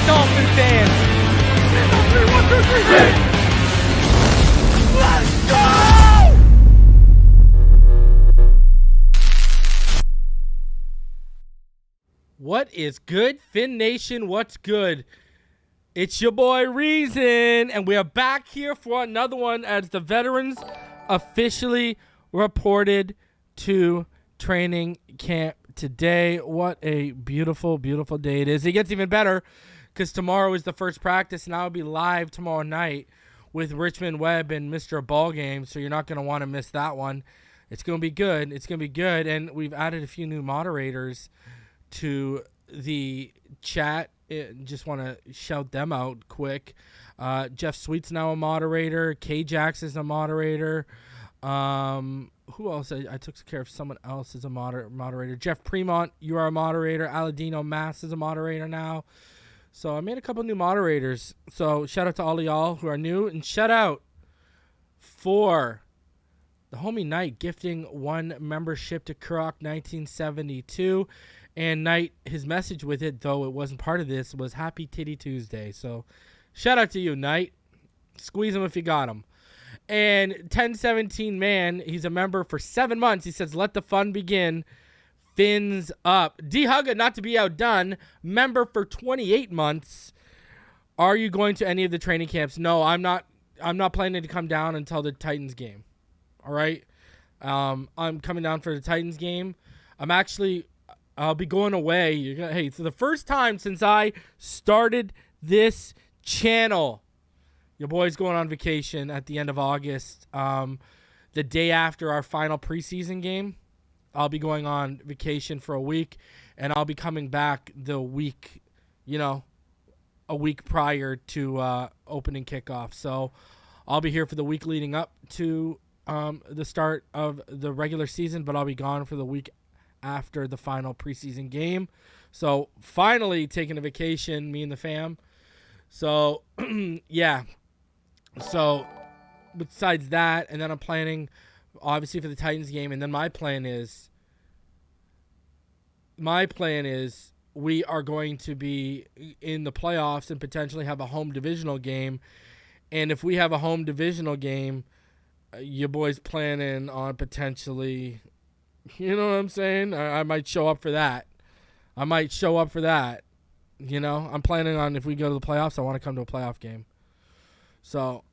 Dolphin fans. One, two, three. Let's go! What is good, Fin Nation? What's good? It's your boy Reason, and we are back here for another one as the veterans officially reported to training camp today. What a beautiful, beautiful day it is. It gets even better because tomorrow is the first practice, and I'll be live tomorrow night with Richmond Webb and Mr. Ball Game, so you're not going to want to miss that one. It's going to be good. It's going to be good, and we've added a few new moderators to the chat. Just want to shout them out quick. Jeff Sweet's now a moderator. K-Jax is a moderator. Who else? I took care of someone else as a moderator. Jeff Premont, you are a moderator. Aladino Mass is a moderator now. So I made a couple new moderators. So shout out to all of y'all who are new. And shout out for the homie Knight gifting one membership to Kurok 1972. And Knight, his message with it, though it wasn't part of this, was Happy Titty Tuesday. So shout out to you, Knight. Squeeze him if you got him. And 1017 Man, he's a member for 7 months. He says, let the fun begin. Fins up. D-Hugga, not to be outdone, member for 28 months. Are you going to any of the training camps? No, I'm not planning to come down until the Titans game. All right? I'm coming down for the Titans game. I'll be going away. Hey, for the first time since I started this channel, your boy's going on vacation at the end of August. The day after our final preseason game, I'll be going on vacation for a week, and I'll be coming back the week, a week prior to opening kickoff. So I'll be here for the week leading up to the start of the regular season, but I'll be gone for the week after the final preseason game. So finally taking a vacation, me and the fam. So, yeah. So besides that, and then I'm planning, obviously, for the Titans game, and then my plan is we are going to be in the playoffs and potentially have a home divisional game. And if we have a home divisional game, your boy's planning on potentially, you know what I'm saying? I might show up for that. I'm planning on, if we go to the playoffs, I want to come to a playoff game. So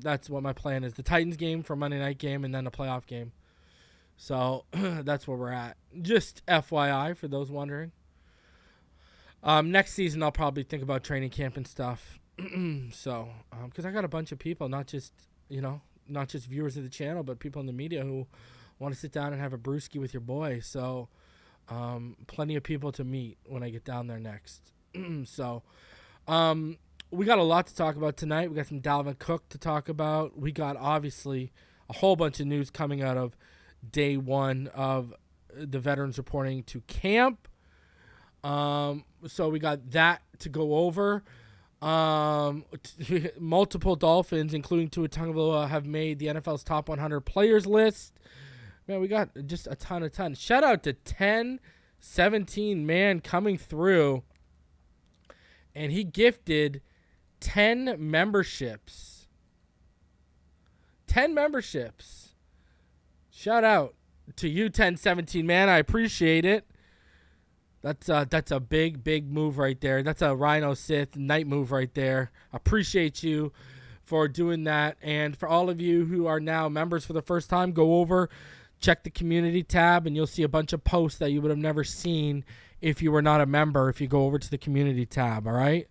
that's what my plan is. The Titans game for Monday night game, and then a playoff game. So that's where we're at. Just FYI for those wondering. Next season, I'll probably think about training camp and stuff. So, because I got a bunch of people, not just viewers of the channel, but people in the media who want to sit down and have a brewski with your boy. So, plenty of people to meet when I get down there next. So, we got a lot to talk about tonight. We got some Dalvin Cook to talk about. We got, obviously, a whole bunch of news coming out of day one of the veterans reporting to camp. So we got that to go over. Multiple Dolphins, including Tagovailoa, have made the NFL's top 100 players list. Man, we got just a ton. Shout out to 1017 man coming through, and he gifted 10 memberships. 10 memberships. Shout out to you, 1017 man. I appreciate it. That's a big move right there. That's a Rhino Sith night move right there. Appreciate you for doing that. And for all of you who are now members for the first time, go over, check the community tab, and you'll see a bunch of posts that you would have never seen if you were not a member, if you go over to the community tab, all right?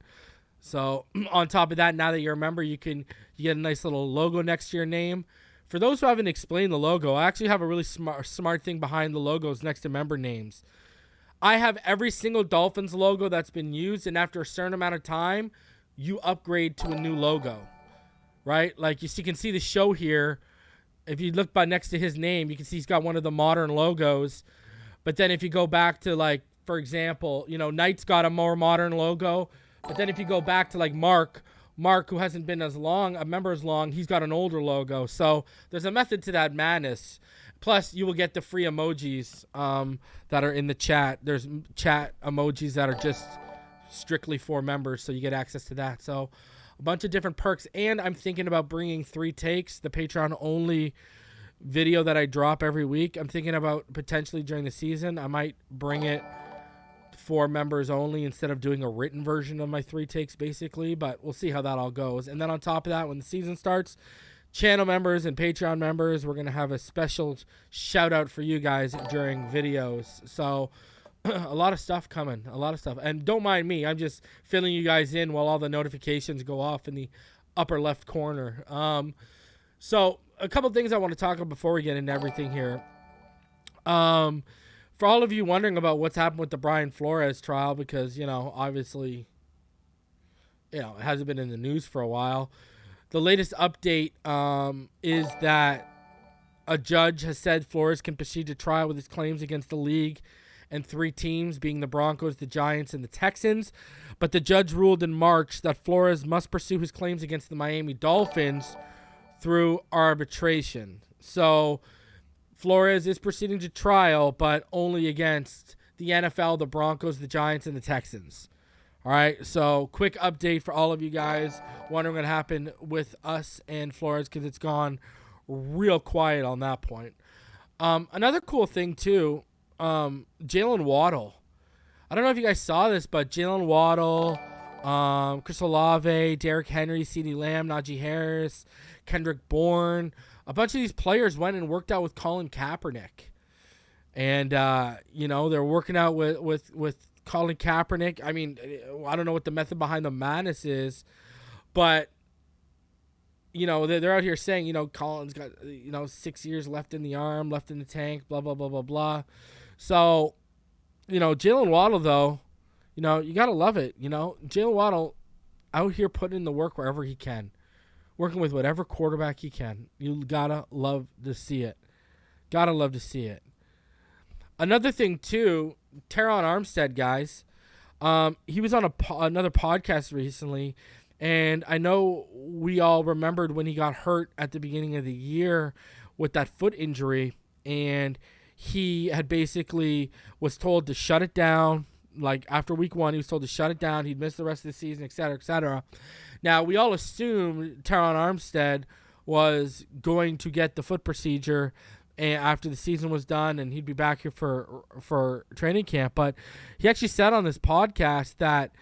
So on top of that, now that you're a member, you get a nice little logo next to your name. For those who haven't explained the logo, I actually have a really smart thing behind the logos next to member names. I have every single Dolphins logo that's been used, and after a certain amount of time, you upgrade to a new logo, right? Like you can see the show here. If you look by next to his name, you can see he's got one of the modern logos. But then if you go back to, like, for example, Knight's got a more modern logo. But then if you go back to, like, Mark, who hasn't been a member as long, he's got an older logo. So there's a method to that madness. Plus, you will get the free emojis that are in the chat. There's chat emojis that are just strictly for members, so you get access to that. So a bunch of different perks. And I'm thinking about bringing 3 Takes, the Patreon-only video that I drop every week. I'm thinking about potentially during the season, I might bring it for members only instead of doing a written version of my 3 Takes, basically. But we'll see how that all goes. And then on top of that, when the season starts, channel members and Patreon members, we're going to have a special shout out for you guys during videos. So a lot of stuff coming, and don't mind me, I'm just filling you guys in while all the notifications go off in the upper left corner. So a couple things I want to talk about before we get into everything here. For all of you wondering about what's happened with the Brian Flores trial, because obviously it hasn't been in the news for a while. The latest update is that a judge has said Flores can proceed to trial with his claims against the league and 3 teams, being the Broncos, the Giants, and the Texans. But the judge ruled in March that Flores must pursue his claims against the Miami Dolphins through arbitration. So Flores is proceeding to trial, but only against the NFL, the Broncos, the Giants, and the Texans. All right, so quick update for all of you guys wondering what happened with us and Flores, because it's gone real quiet on that point. Another cool thing, too, Jalen Waddle. I don't know if you guys saw this, but Jalen Waddle, Chris Olave, Derrick Henry, CeeDee Lamb, Najee Harris, Kendrick Bourne. A bunch of these players went and worked out with Colin Kaepernick. And, they're working out with Colin Kaepernick. I mean, I don't know what the method behind the madness is, but, they're out here saying, Colin's got, 6 years left in the arm, left in the tank, blah, blah, blah, blah, blah. So, Jalen Waddle, though, you got to love it. Jalen Waddle out here putting in the work wherever he can, working with whatever quarterback he can. You got to love to see it. Got to love to see it. Another thing, too, Terron Armstead, guys, he was on another podcast recently, and I know we all remembered when he got hurt at the beginning of the year with that foot injury, and he had basically was told to shut it down. Like, after week 1, he was told to shut it down. He'd miss the rest of the season, et cetera, et cetera. Now, we all assumed Terron Armstead was going to get the foot procedure after the season was done, and he'd be back here for training camp. But he actually said on this podcast that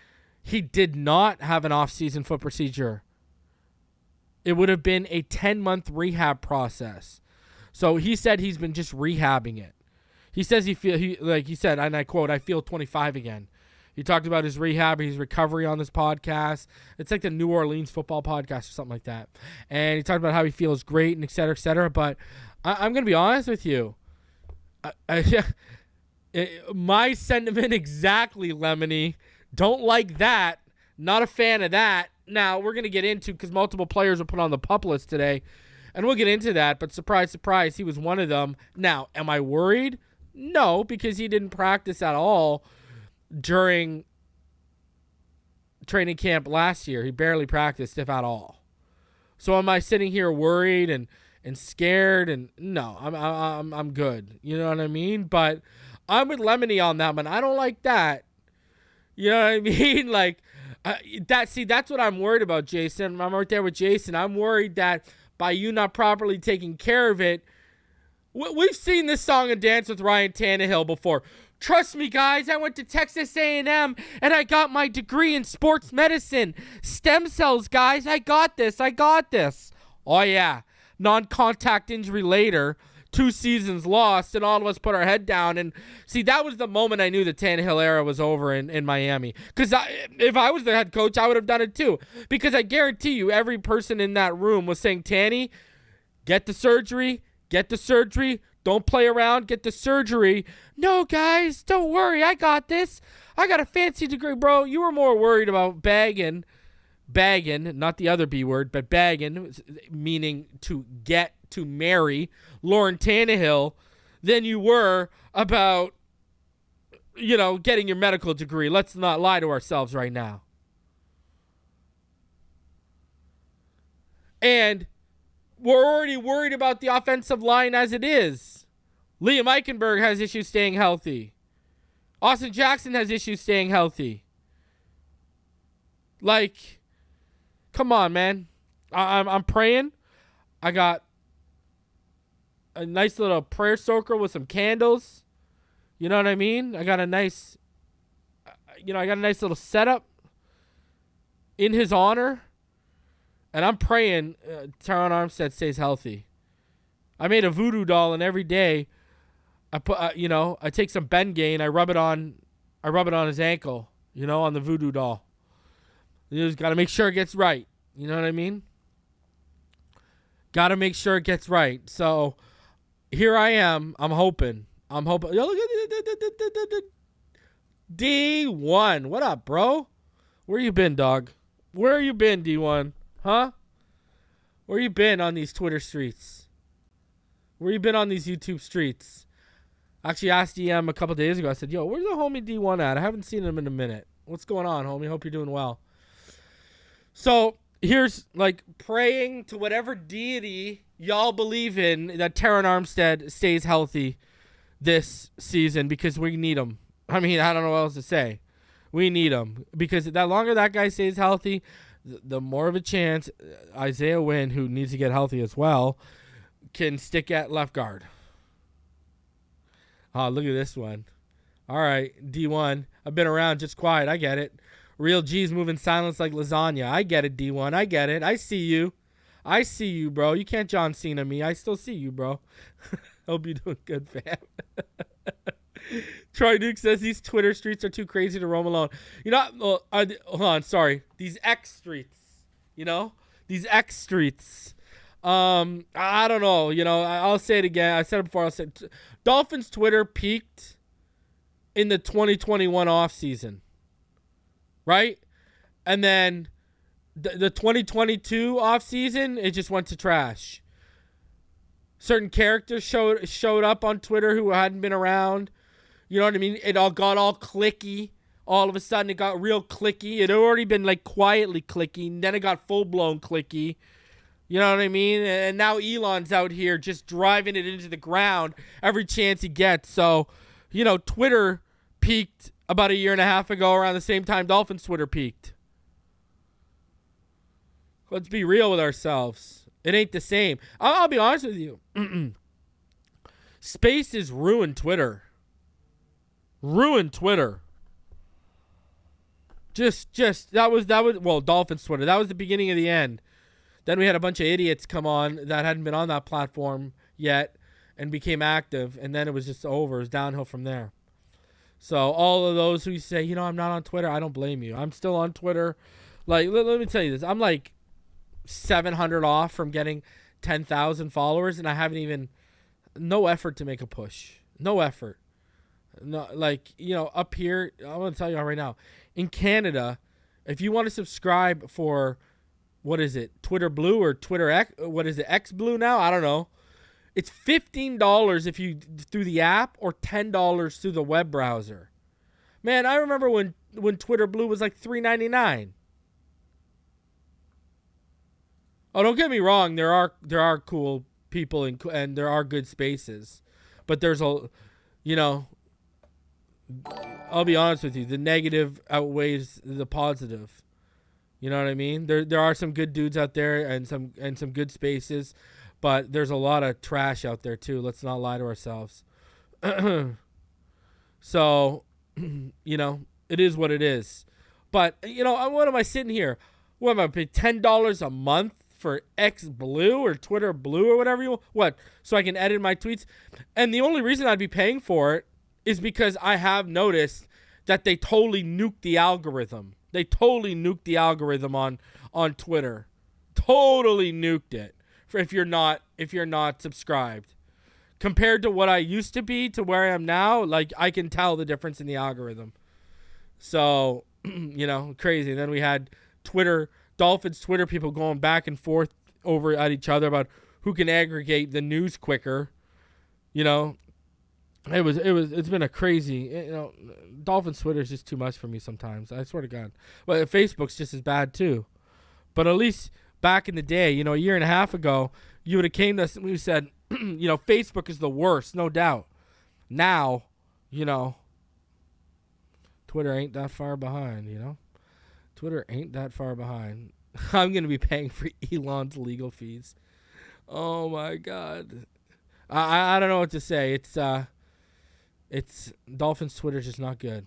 he did not have an off-season foot procedure. It would have been a 10-month rehab process. So he said he's been just rehabbing it. He says he said, and I quote, "I feel 25 again." He talked about his rehab, his recovery on this podcast. It's like the New Orleans football podcast or something like that. And he talked about how he feels great and et cetera, et cetera. But I'm going to be honest with you. My sentiment exactly, Lemony. Don't like that. Not a fan of that. Now, we're going to get into, because multiple players were put on the PUP list today, and we'll get into that. But surprise, surprise, he was one of them. Now, am I worried? No, because he didn't practice at all during training camp last year. He barely practiced, if at all. So am I sitting here worried and scared? And no, I'm good. You know what I mean? But I'm with Lemony on that one. I don't like that. You know what I mean? Like that's what I'm worried about, Jason. I'm right there with Jason. I'm worried that by you not properly taking care of it, we've seen this song and dance with Ryan Tannehill before. Trust me, guys, I went to Texas A&M, and I got my degree in sports medicine. Stem cells, guys, I got this. Oh, yeah. Non-contact injury later, 2 seasons lost, and all of us put our head down. And, see, that was the moment I knew the Tannehill era was over in Miami. Because if I was the head coach, I would have done it too. Because I guarantee you, every person in that room was saying, Tanny, get the surgery. Don't play around. Get the surgery. No, guys, don't worry. I got this. I got a fancy degree, bro. You were more worried about bagging, not the other B word, but bagging, meaning to get to marry Lauren Tannehill, than you were about, getting your medical degree. Let's not lie to ourselves right now. And we're already worried about the offensive line as it is. Liam Eichenberg has issues staying healthy. Austin Jackson has issues staying healthy. Like, come on, man. I'm praying. I got a nice little prayer circle with some candles. You know what I mean? I got a nice little setup in his honor. And I'm praying Terron Armstead stays healthy. I made a voodoo doll, and every day I put, I take some Bengay, I rub it on his ankle, on the voodoo doll. You just got to make sure it gets right. You know what I mean? Got to make sure it gets right. So here I am. I'm hoping. Yo, look at D1. What up, bro? Where you been, dog? Where you been, D1? Huh? Where you been on these Twitter streets? Where you been on these YouTube streets? Actually asked DM a couple days ago. I said, yo, where's the homie D1 at? I haven't seen him in a minute. What's going on, homie? Hope you're doing well. So here's praying to whatever deity y'all believe in that Terron Armstead stays healthy this season, because we need him. I mean, I don't know what else to say. We need him, because the longer that guy stays healthy, the more of a chance Isaiah Wynn, who needs to get healthy as well, can stick at left guard. Oh, look at this one. All right, D1. I've been around, just quiet. I get it. Real G's moving silence like lasagna. I get it, D1. I get it. I see you. I see you, bro. You can't John Cena me. I still see you, bro. Hope you're doing good, fam. Troy Duke says these Twitter streets are too crazy to roam alone. You know, hold on, sorry. These X streets, you know? These X streets. I don't know. You know, I'll say it again. I said it before. I'll say it. Dolphins Twitter peaked in the 2021 offseason, right? And then the 2022 offseason, it just went to trash. Certain characters showed up on Twitter who hadn't been around. You know what I mean? It all got all clicky. All of a sudden, it got real clicky. It had already been like quietly clicky, and then it got full-blown clicky. You know what I mean? And now Elon's out here just driving it into the ground every chance he gets. So, you know, Twitter peaked about a year and a half ago around the same time Dolphins Twitter peaked. Let's be real with ourselves. It ain't the same. I'll be honest with you. Spaces ruined Twitter. Ruined Twitter. Just that was well, Dolphins Twitter. That was the beginning of the end. Then we had a bunch of idiots come on that hadn't been on that platform yet and became active, and then it was just over. It was downhill from there. So all of those who say, you know, I'm not on Twitter, I don't blame you. I'm still on Twitter. Like, let me tell you this. I'm like 700 off from getting 10,000 followers, and I haven't even, no effort to make a push. No effort. No, like, you know, up here, I'm going to tell you right now, in Canada, if you want to subscribe for, what is it, Twitter Blue or Twitter X, what is it, X Blue now? I don't know. It's $15 if you through the app or $10 through the web browser. Man, I remember when Twitter Blue was like $3.99. Oh, don't get me wrong. There are cool people and there are good spaces, but there's a, you know, I'll be honest with you. The negative outweighs the positive. You know what I mean? There are some good dudes out there and some good spaces, but there's a lot of trash out there too. Let's not lie to ourselves. So, you know, it is what it is. But, you know, what am I sitting here? What am I paying $10 a month for X Blue or Twitter Blue or whatever you want? What? So I can edit my tweets? And the only reason I'd be paying for it is because I have noticed that they totally nuked the algorithm. They totally nuked the algorithm on Twitter. Totally nuked it. For if you're not subscribed. Compared to what I used to be to where I am now, like, I can tell the difference in the algorithm. So, you know, crazy. And then we had Dolphins Twitter people going back and forth over at each other about who can aggregate the news quicker. You know, it's been a crazy, you know, Dolphins Twitter is just too much for me sometimes. I swear to God. But Facebook's just as bad too. But at least back in the day, you know, a year and a half ago, you would have came to us and we said, you know, Facebook is the worst, no doubt. Now, you know, Twitter ain't that far behind, you know. Twitter ain't that far behind. I'm going to be paying for Elon's legal fees. Oh, my God. I don't know what to say. It's Dolphins Twitter's just not good.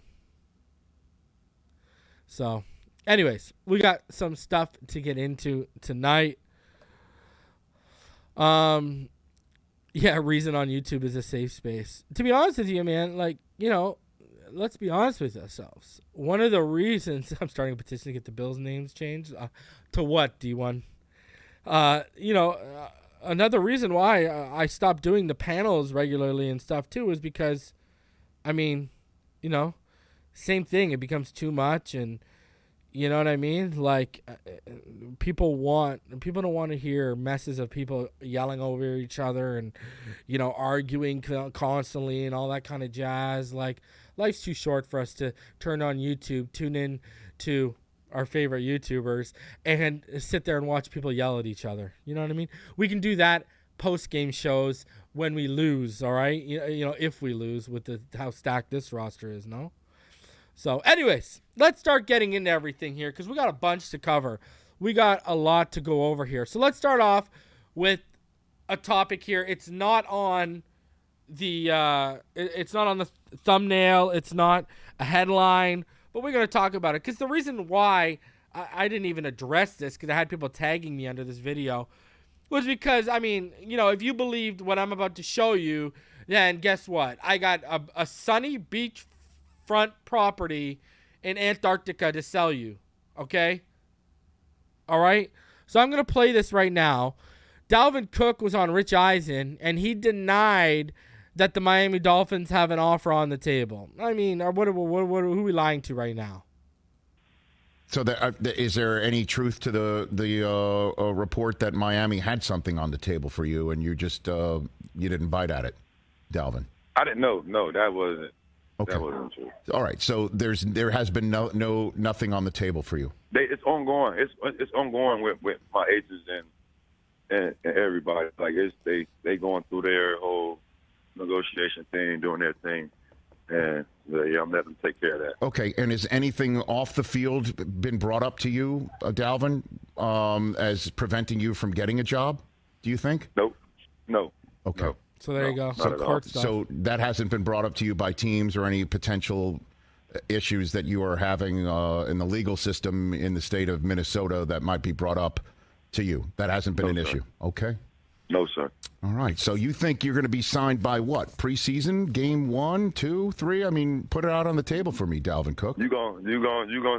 So, anyways, we got some stuff to get into tonight. Yeah, Reason on YouTube is a safe space. To be honest with you, man, like, you know, let's be honest with ourselves. One of the reasons I'm starting a petition to get the Bills' names changed to what, D1? You know, another reason why I stopped doing the panels regularly and stuff too is because, I mean, you know, same thing. It becomes too much, and you know what I mean? Like, people don't want to hear messes of people yelling over each other and, you know, arguing constantly and all that kind of jazz. Like, life's too short for us to turn on YouTube, tune in to our favorite YouTubers, and sit there and watch people yell at each other. You know what I mean? We can do that post-game shows when we lose, all right? You know, if we lose with how stacked this roster is, no? So, anyways, let's start getting into everything here because we got a bunch to cover. We got a lot to go over here. So let's start off with a topic here. It's not on the thumbnail. It's not a headline, but we're going to talk about it because the reason why I didn't even address this, because I had people tagging me under this video, was because, I mean, if you believed what I'm about to show you, then guess what? I got a sunny beachfront property in Antarctica to sell you, okay? All right? So I'm going to play this right now. Dalvin Cook was on Rich Eisen, and he denied that the Miami Dolphins have an offer on the table. I mean, who are we lying to right now? So, is there any truth to the report that Miami had something on the table for you, and you just you didn't bite at it, Dalvin? I didn't know. No, that wasn't. Okay. That wasn't true. All right. So there has been nothing on the table for you. It's ongoing. It's ongoing with my agents and everybody. Like they going through their whole negotiation thing, doing their thing. And I'm letting them take care of that. Okay, and has anything off the field been brought up to you, Dalvin, as preventing you from getting a job, do you think? Nope. No. Okay. No. So there you go. Some court stuff. So that hasn't been brought up to you by teams or any potential issues that you are having in the legal system in the state of Minnesota that might be brought up to you? That hasn't been an issue. Okay. No, sir. All right. So you think you're going to be signed by what? Preseason, game 1, 2, 3? I mean, put it out on the table for me, Dalvin Cook. You're gonna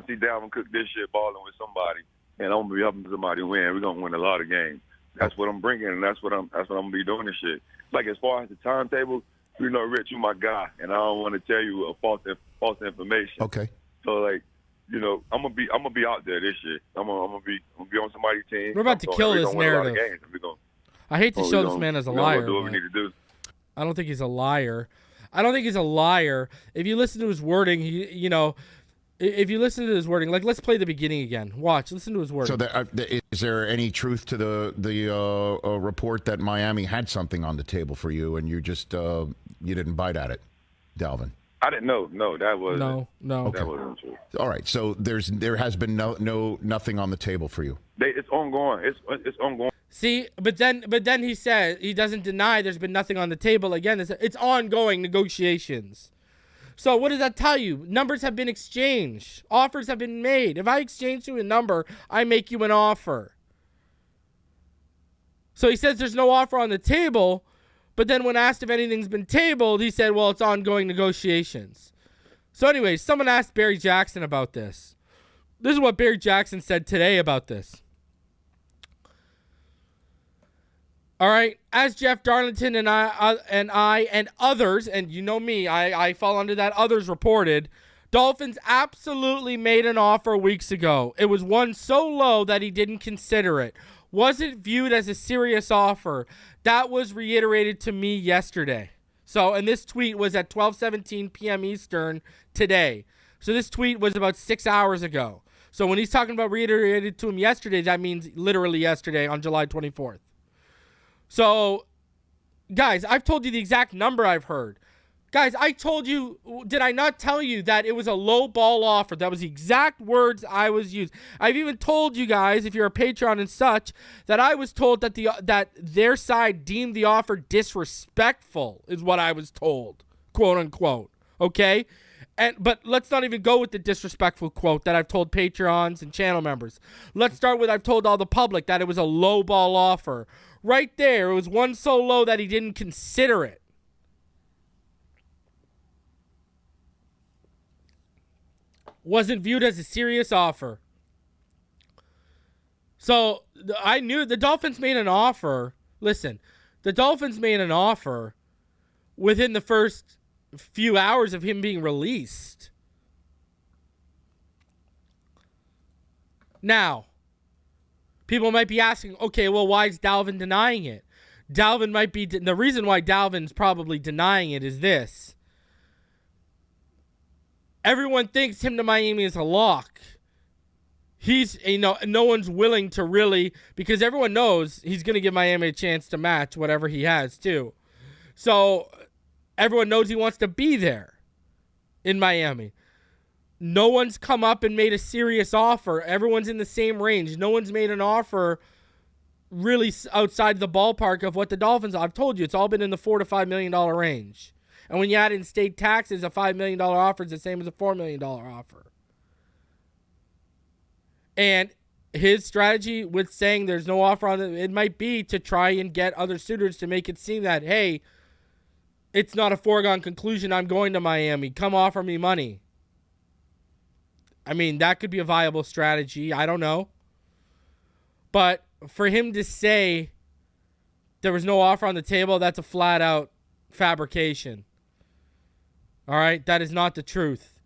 see Dalvin Cook this year balling with somebody, and I'm gonna be helping somebody win. We're gonna win a lot of games. That's what I'm bringing, and that's what I'm gonna be doing this shit. Like as far as the timetable, Rich, you my guy, and I don't want to tell you a false information. Okay. So like, I'm gonna be out there this year. I'm gonna be on somebody's team. We're about to kill this narrative. I hate to show this man as a liar. Do what we need to do. I don't think he's a liar. If you listen to his wording, if you listen to his wording, like let's play the beginning again. Listen to his wording. So is there any truth to the report that Miami had something on the table for you, and you just you didn't bite at it, Dalvin? I didn't know. No, that wasn't. No. Okay. That wasn't true. All right. So there has been nothing on the table for you. It's ongoing. It's ongoing. See, but then he said he doesn't deny there's been nothing on the table. Again, it's ongoing negotiations. So what does that tell you? Numbers have been exchanged. Offers have been made. If I exchange you a number, I make you an offer. So he says there's no offer on the table, but then when asked if anything's been tabled, he said, well, it's ongoing negotiations. So anyways, someone asked Barry Jackson about this. This is what Barry Jackson said today about this. All right, as Jeff Darlington and I and others, and you know me, I fall under that others reported, Dolphins absolutely made an offer weeks ago. It was one so low that he didn't consider it. Wasn't viewed as a serious offer. That was reiterated to me yesterday. So, and this tweet was at 12:17 p.m. Eastern today. So this tweet was about 6 hours ago. So when he's talking about reiterated to him yesterday, that means literally yesterday on July 24th. So, guys, I've told you the exact number I've heard. Guys, I told you, did I not tell you that it was a low ball offer? That was the exact words I was used. I've even told you guys, if you're a Patreon and such, that I was told that their side deemed the offer disrespectful, is what I was told, quote unquote. Okay? But let's not even go with the disrespectful quote that I've told Patreons and channel members. Let's start with I've told all the public that it was a low ball offer. Right there, it was one so low that he didn't consider it. Wasn't viewed as a serious offer. So I knew the Dolphins made an offer. Listen, the Dolphins made an offer within the first few hours of him being released. Now, people might be asking, okay, well, why is Dalvin denying it? The reason why Dalvin's probably denying it is this. Everyone thinks him to Miami is a lock. He's, no one's willing to really, because everyone knows he's going to give Miami a chance to match whatever he has too. So everyone knows he wants to be there in Miami. No one's come up and made a serious offer. Everyone's in the same range. No one's made an offer really outside the ballpark of what the Dolphins are. I've told you, it's all been in the $4 to $5 million range. And when you add in state taxes, a $5 million offer is the same as a $4 million offer. And his strategy with saying there's no offer on it might be to try and get other suitors to make it seem that, hey, it's not a foregone conclusion. I'm going to Miami. Come offer me money. I mean, that could be a viable strategy. I don't know. But for him to say there was no offer on the table, that's a flat-out fabrication. All right? That is not the truth.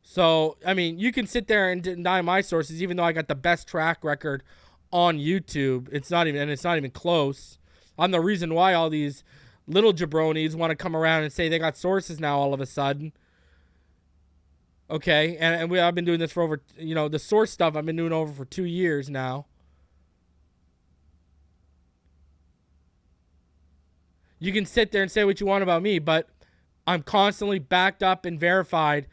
So, I mean, you can sit there and deny my sources, even though I got the best track record on YouTube. It's not even close. I'm the reason why all these little jabronis want to come around and say they got sources now all of a sudden. Okay, and I've been doing this for over, the source stuff I've been doing over for 2 years now. You can sit there and say what you want about me, but I'm constantly backed up and verified,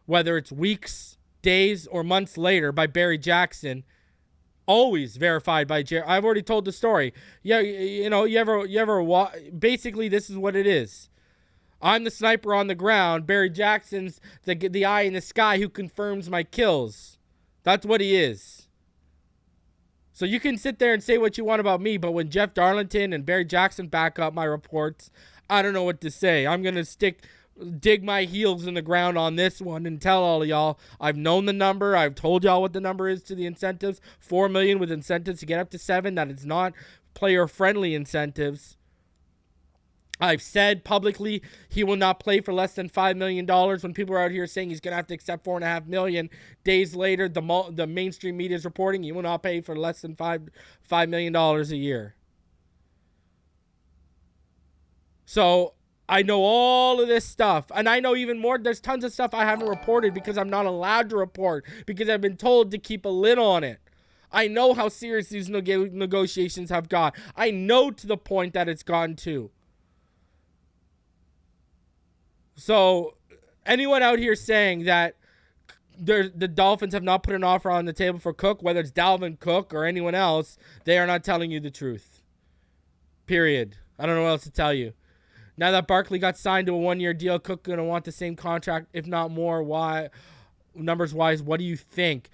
whether it's weeks, days, or months later, by Barry Jackson. Always verified by Jerry. I've already told the story. Yeah, basically this is what it is. I'm the sniper on the ground. Barry Jackson's the eye in the sky who confirms my kills. That's what he is. So you can sit there and say what you want about me, but when Jeff Darlington and Barry Jackson back up my reports, I don't know what to say. I'm going to dig my heels in the ground on this one and tell all of y'all I've known the number. I've told y'all what the number is to the incentives. $4 million with incentives to get up to $7 million. That it's not player-friendly incentives. I've said publicly he will not play for less than $5 million when people are out here saying he's going to have to accept $4.5 million. Days later, the mainstream media is reporting he will not pay for less than $5 million a year. So I know all of this stuff, and I know even more. There's tons of stuff I haven't reported because I'm not allowed to report because I've been told to keep a lid on it. I know how serious these negotiations have got. I know to the point that it's gone to. So anyone out here saying that the Dolphins have not put an offer on the table for Cook, whether it's Dalvin Cook or anyone else, they are not telling you the truth. Period. I don't know what else to tell you. Now that Barkley got signed to a 1-year deal, Cook going to want the same contract, if not more. Why? Numbers-wise, what do you think?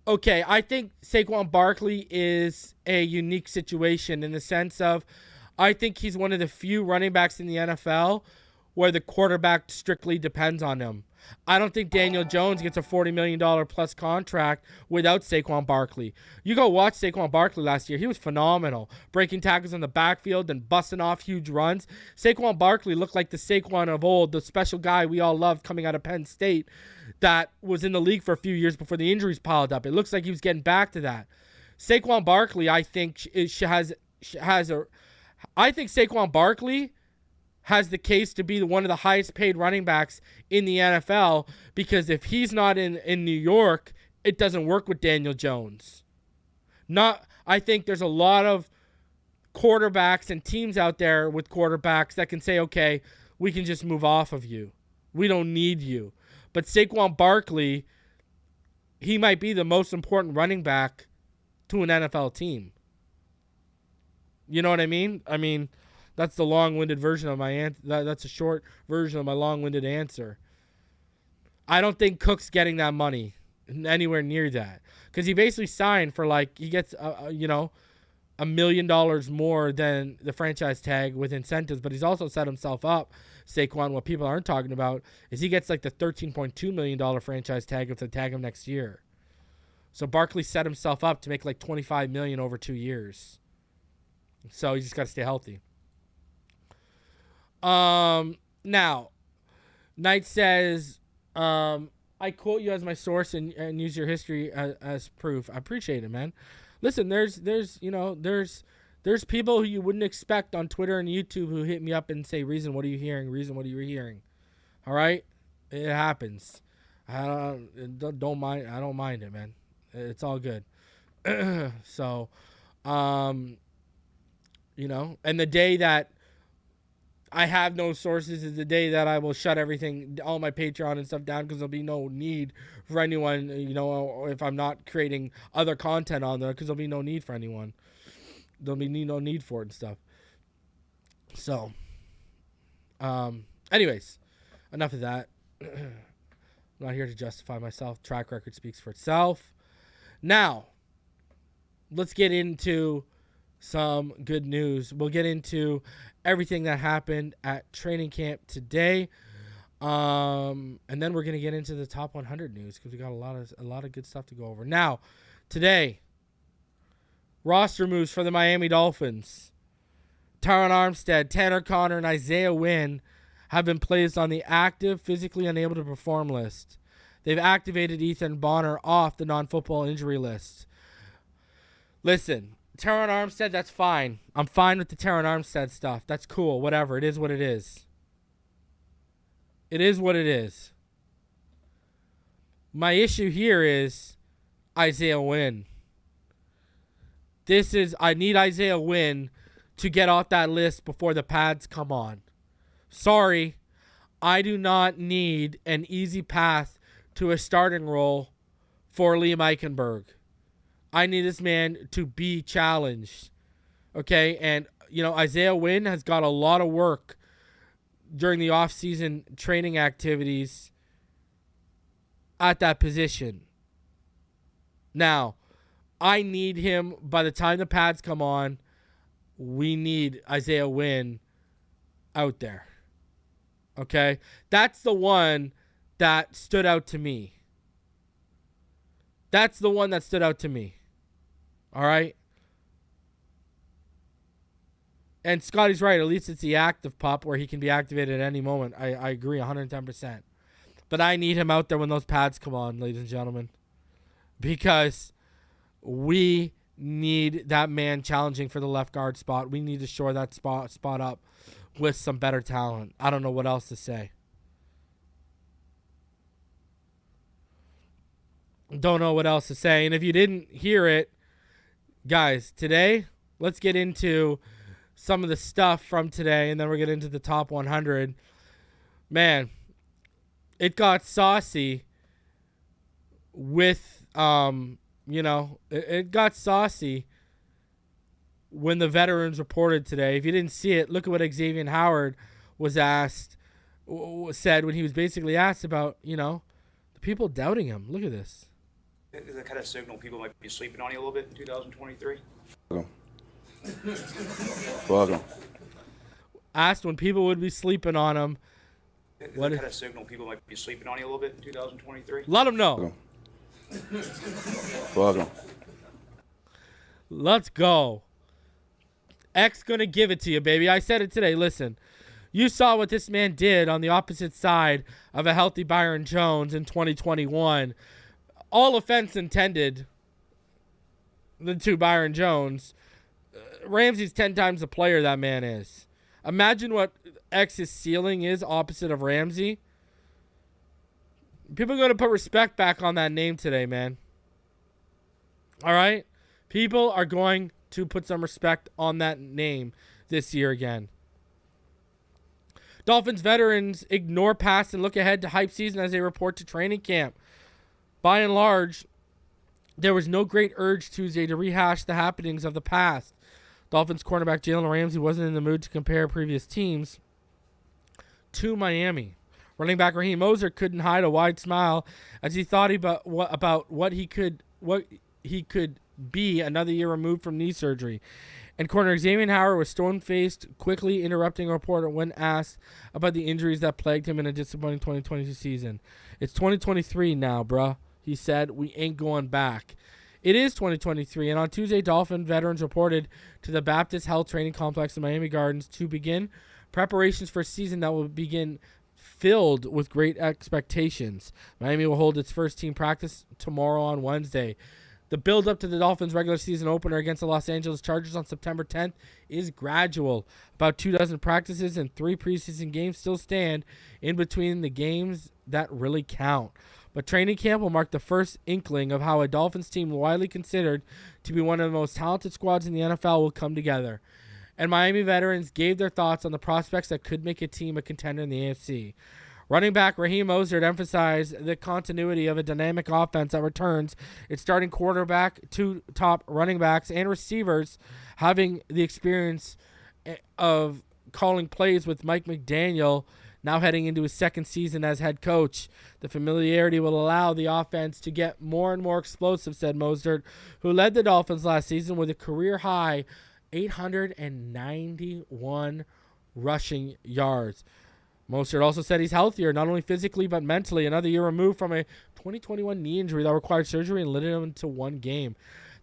Okay, I think Saquon Barkley is a unique situation in the sense of I think he's one of the few running backs in the NFL where the quarterback strictly depends on him. I don't think Daniel Jones gets a $40 million plus contract without Saquon Barkley. You go watch Saquon Barkley last year. He was phenomenal. Breaking tackles in the backfield and busting off huge runs. Saquon Barkley looked like the Saquon of old, the special guy we all loved coming out of Penn State that was in the league for a few years before the injuries piled up. It looks like he was getting back to that. Saquon Barkley, I think, I think Saquon Barkley has the case to be one of the highest paid running backs in the NFL because if he's not in New York, it doesn't work with Daniel Jones. I think there's a lot of quarterbacks and teams out there with quarterbacks that can say, okay, we can just move off of you. We don't need you. But Saquon Barkley, he might be the most important running back to an NFL team. You know what I mean? I mean, that's the long-winded version of my answer. That's a short version of my long-winded answer. I don't think Cook's getting that money anywhere near that because he basically signed for he gets $1 million more than the franchise tag with incentives, but he's also set himself up. Saquon, what people aren't talking about is he gets the $13.2 million franchise tag if they tag him next year. So Barkley set himself up to make $25 million over 2 years. So you just got to stay healthy. Now, Knight says, I quote you as my source and use your history as proof. I appreciate it, man. Listen, there's people who you wouldn't expect on Twitter and YouTube who hit me up and say, Reason, what are you hearing? Reason, what are you hearing? All right. It happens. I don't mind it, man. It's all good. So, and the day that I have no sources is the day that I will shut everything, all my Patreon and stuff down because there'll be no need for anyone, or if I'm not creating other content on there because there'll be no need for anyone. There'll be no need for it and stuff. So, anyways, enough of that. I'm not here to justify myself. Track record speaks for itself. Now, let's get into some good news. We'll get into everything that happened at training camp today. And then we're going to get into the top 100 news because we got a lot of good stuff to go over. Now, today, roster moves for the Miami Dolphins. Terron Armstead, Tanner Conner, and Isaiah Wynn have been placed on the active, physically unable to perform list. They've activated Ethan Bonner off the non-football injury list. Listen, Terron Armstead, that's fine. I'm fine with the Terron Armstead stuff. That's cool. Whatever. It is what it is. It is what it is. My issue here is Isaiah Wynn. I need Isaiah Wynn to get off that list before the pads come on. Sorry, I do not need an easy path to a starting role for Liam Eichenberg. I need this man to be challenged. Okay, and Isaiah Wynn has got a lot of work during the offseason training activities at that position. Now, I need him by the time the pads come on. We need Isaiah Wynn out there. Okay? That's the one that stood out to me. That's the one that stood out to me. All right? And Scotty's right. At least it's the active pup where he can be activated at any moment. I agree 110%. But I need him out there when those pads come on, ladies and gentlemen. Because we need that man challenging for the left guard spot. We need to shore that spot up with some better talent. I don't know what else to say. Don't know what else to say. And if you didn't hear it, guys, today, let's get into some of the stuff from today, and then we'll get into the top 100. Man, it got saucy with, it got saucy when the veterans reported today. If you didn't see it, look at what Xavien Howard said when he was basically asked about, the people doubting him. Look at this. Is that kind of signal people might be sleeping on you a little bit in 2023? Welcome. Asked when people would be sleeping on him. Is that kind of signal people might be sleeping on you a little bit in 2023? Let them know. Welcome. Let's go. X gonna give it to you, baby. I said it today. Listen, you saw what this man did on the opposite side of a healthy Byron Jones in 2021. All offense intended to Byron Jones. Ramsey's 10 times the player that man is. Imagine what X's ceiling is opposite of Ramsey. People are going to put respect back on that name today, man. All right? People are going to put some respect on that name this year again. Dolphins veterans ignore past and look ahead to hype season as they report to training camp. By and large, there was no great urge Tuesday to rehash the happenings of the past. Dolphins cornerback Jalen Ramsey wasn't in the mood to compare previous teams to Miami. Running back Raheem Mostert couldn't hide a wide smile as he thought about what he could be another year removed from knee surgery. And corner Xavien Howard was stone-faced, quickly interrupting a reporter when asked about the injuries that plagued him in a disappointing 2022 season. It's 2023 now, bruh, he said. We ain't going back. It is 2023, and on Tuesday, Dolphin veterans reported to the Baptist Health Training Complex in Miami Gardens to begin preparations for a season that will begin filled with great expectations. Miami will hold its first team practice tomorrow on Wednesday. The build-up to the Dolphins' regular season opener against the Los Angeles Chargers on September 10th is gradual. About 24 practices and 3 preseason games still stand in between the games that really count. But training camp will mark the first inkling of how a Dolphins team widely considered to be one of the most talented squads in the NFL will come together. And Miami veterans gave their thoughts on the prospects that could make a team a contender in the AFC. Running back Raheem Mostert emphasized the continuity of a dynamic offense that returns its starting quarterback, 2 top running backs, and receivers having the experience of calling plays with Mike McDaniel Now heading into his second season as head coach, the familiarity will allow the offense to get more and more explosive, said Mostert, who led the Dolphins last season with a career-high 891 rushing yards. Mostert also said he's healthier, not only physically but mentally, another year removed from a 2021 knee injury that required surgery and limited him to one game.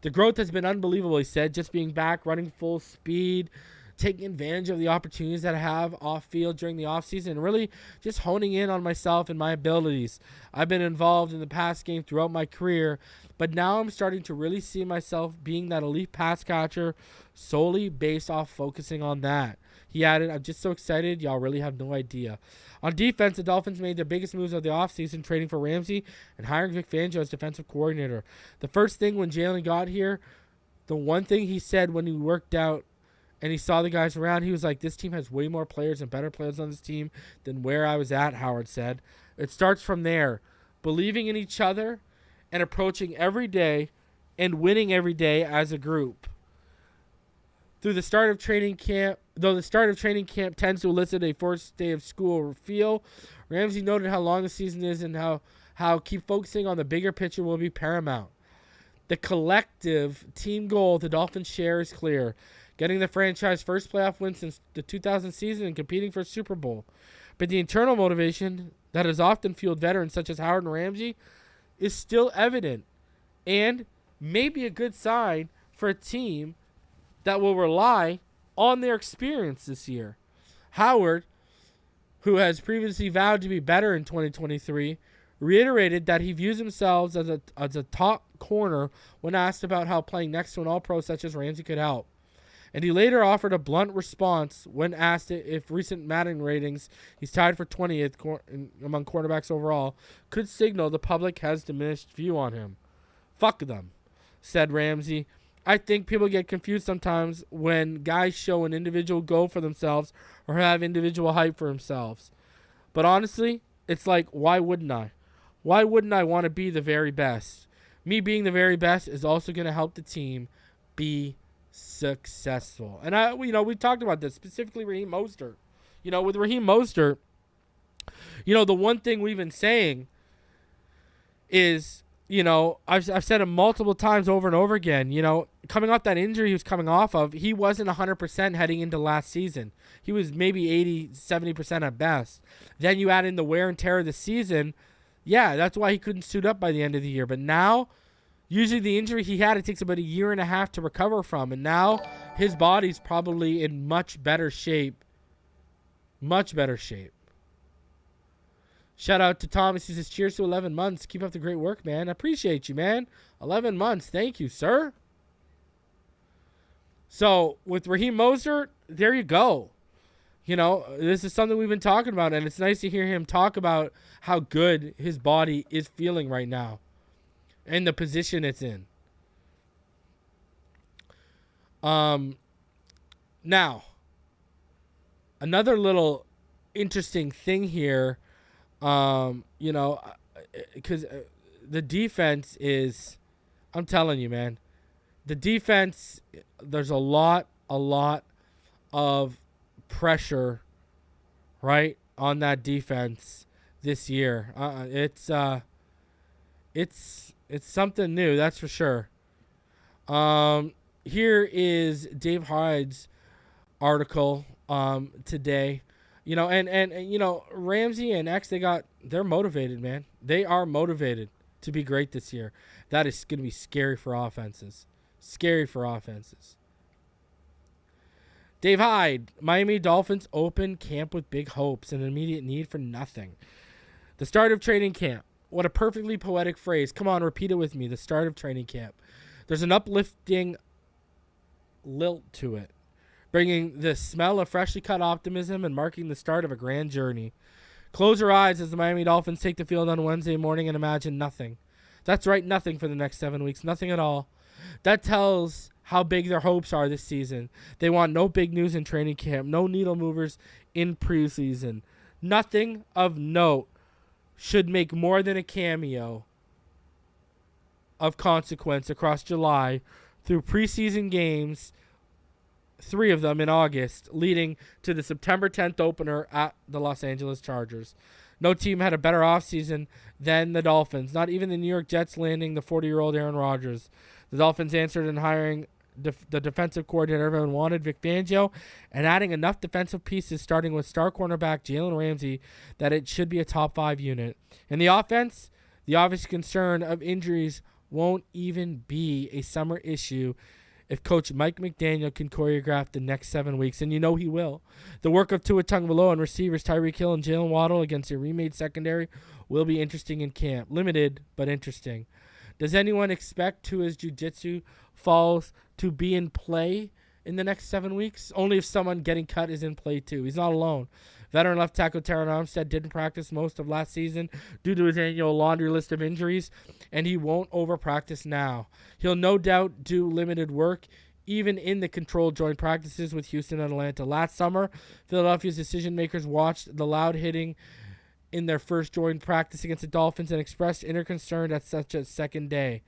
The growth has been unbelievable, he said, just being back, running full speed, taking advantage of the opportunities that I have off-field during the offseason, and really just honing in on myself and my abilities. I've been involved in the pass game throughout my career, but now I'm starting to really see myself being that elite pass catcher solely based off focusing on that. He added, I'm just so excited, y'all really have no idea. On defense, the Dolphins made their biggest moves of the offseason, trading for Ramsey and hiring Vic Fangio as defensive coordinator. The first thing when Jalen got here, the one thing he said when he worked out and he saw the guys around, he was like, this team has way more players and better players on this team than where I was at, Howard said. It starts from there, believing in each other and approaching every day and winning every day as a group. Though the start of training camp tends to elicit a first day of school feel, Ramsey noted how long the season is and how keep focusing on the bigger picture will be paramount. The collective team goal the Dolphins share is clear, getting the franchise first playoff win since the 2000 season and competing for a Super Bowl. But the internal motivation that has often fueled veterans such as Howard and Ramsey is still evident and may be a good sign for a team that will rely on their experience this year. Howard, who has previously vowed to be better in 2023, reiterated that he views himself as a top corner when asked about how playing next to an all-pro such as Ramsey could help. And he later offered a blunt response when asked if recent Madden ratings, he's tied for 20th among quarterbacks overall, could signal the public has diminished view on him. Fuck them, said Ramsey. I think people get confused sometimes when guys show an individual goal for themselves or have individual hype for themselves. But honestly, it's like, why wouldn't I? Why wouldn't I want to be the very best? Me being the very best is also going to help the team be successful. And we talked about this, specifically Raheem Mostert. With Raheem Mostert, the one thing we've been saying is, I've said it multiple times over and over again, coming off that injury he was coming off of, he wasn't 100% heading into last season. He was maybe 80, 70% at best. Then you add in the wear and tear of the season. Yeah, that's why he couldn't suit up by the end of the year. But now, usually the injury he had, it takes about a year and a half to recover from. And now his body's probably in much better shape. Much better shape. Shout out to Thomas. He says, cheers to 11 months. Keep up the great work, man. I appreciate you, man. 11 months. Thank you, sir. So, with Raheem Mostert, there you go. This is something we've been talking about, and it's nice to hear him talk about how good his body is feeling right now and the position it's in. Now, another little interesting thing here, because the defense is, I'm telling you, man, the defense, there's a lot of pressure, right, on that defense this year. It's something new, that's for sure. Here is Dave Hyde's article today. Ramsey and X, they're motivated, man. They are motivated to be great this year. That is going to be scary for offenses. Dave Hyde, Miami Dolphins open camp with big hopes and an immediate need for nothing. The start of training camp. What a perfectly poetic phrase. Come on, repeat it with me. The start of training camp. There's an uplifting lilt to it, bringing the smell of freshly cut optimism and marking the start of a grand journey. Close your eyes as the Miami Dolphins take the field on Wednesday morning and imagine nothing. That's right, nothing for the next 7 weeks. Nothing at all. That tells how big their hopes are this season. They want no big news in training camp, no needle movers in preseason. Nothing of note should make more than a cameo of consequence across July through preseason games 3 of them in August, leading to the September 10th opener at the Los Angeles Chargers. No team had a better offseason than the Dolphins, not even the New York Jets landing the 40-year-old Aaron Rodgers. The Dolphins answered in hiring the defensive coordinator everyone wanted, Vic Fangio, and adding enough defensive pieces, starting with star cornerback Jalen Ramsey, that it should be a top 5 unit. In the offense, the obvious concern of injuries won't even be a summer issue if Coach Mike McDaniel can choreograph the next 7 weeks, and you know he will. The work of Tua Tagovailoa and receivers Tyreek Hill and Jalen Waddle against a remade secondary will be interesting in camp. Limited, but interesting. Does anyone expect Tua's jiu-jitsu falls to be in play in the next 7 weeks? Only if someone getting cut is in play too. He's not alone. Veteran left tackle Terron Armstead didn't practice most of last season due to his annual laundry list of injuries, and he won't over-practice now. He'll no doubt do limited work, even in the controlled joint practices with Houston and Atlanta. Last summer, Philadelphia's decision-makers watched the loud hitting in their first joint practice against the Dolphins and expressed inner concern at such a second day.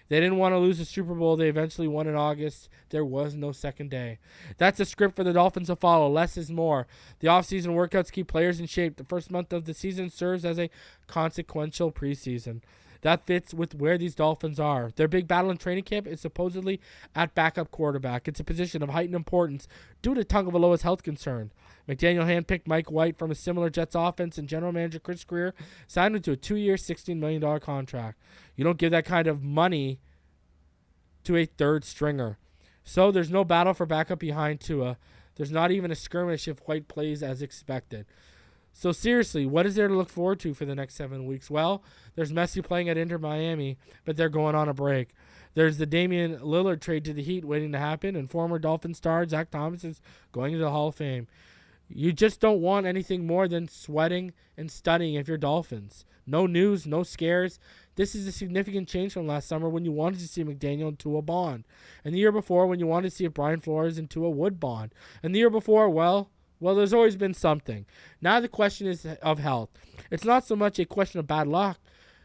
They didn't want to lose the Super Bowl. They eventually won in August. There was no second day. That's a script for the Dolphins to follow. Less is more. The offseason workouts keep players in shape. The first month of the season serves as a consequential preseason. That fits with where these Dolphins are. Their big battle in training camp is supposedly at backup quarterback. It's a position of heightened importance due to Tagovailoa's health concern. McDaniel handpicked Mike White from a similar Jets offense, and general manager Chris Greer signed him to a 2-year, $16 million contract. You don't give that kind of money to a third stringer. So there's no battle for backup behind Tua. There's not even a skirmish if White plays as expected. So seriously, what is there to look forward to for the next 7 weeks? Well, there's Messi playing at Inter Miami, but they're going on a break. There's the Damian Lillard trade to the Heat waiting to happen, and former Dolphin star Zach Thomas is going to the Hall of Fame. You just don't want anything more than sweating and studying if you're Dolphins. No news, no scares. This is a significant change from last summer when you wanted to see McDaniel and Tua bond. And the year before when you wanted to see if Brian Flores and Tua would bond. And the year before, well, there's always been something. Now the question is of health. It's not so much a question of bad luck.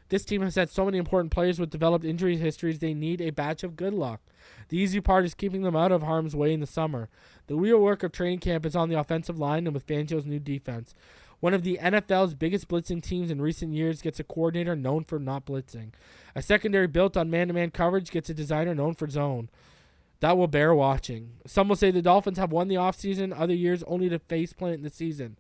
This team has had so many important players with developed injury histories, they need a batch of good luck. The easy part is keeping them out of harm's way in the summer. The real work of training camp is on the offensive line and with Fangio's new defense. One of the NFL's biggest blitzing teams in recent years gets a coordinator known for not blitzing. A secondary built on man-to-man coverage gets a designer known for zone. That will bear watching. Some will say the Dolphins have won the offseason, other years only to faceplant in the season.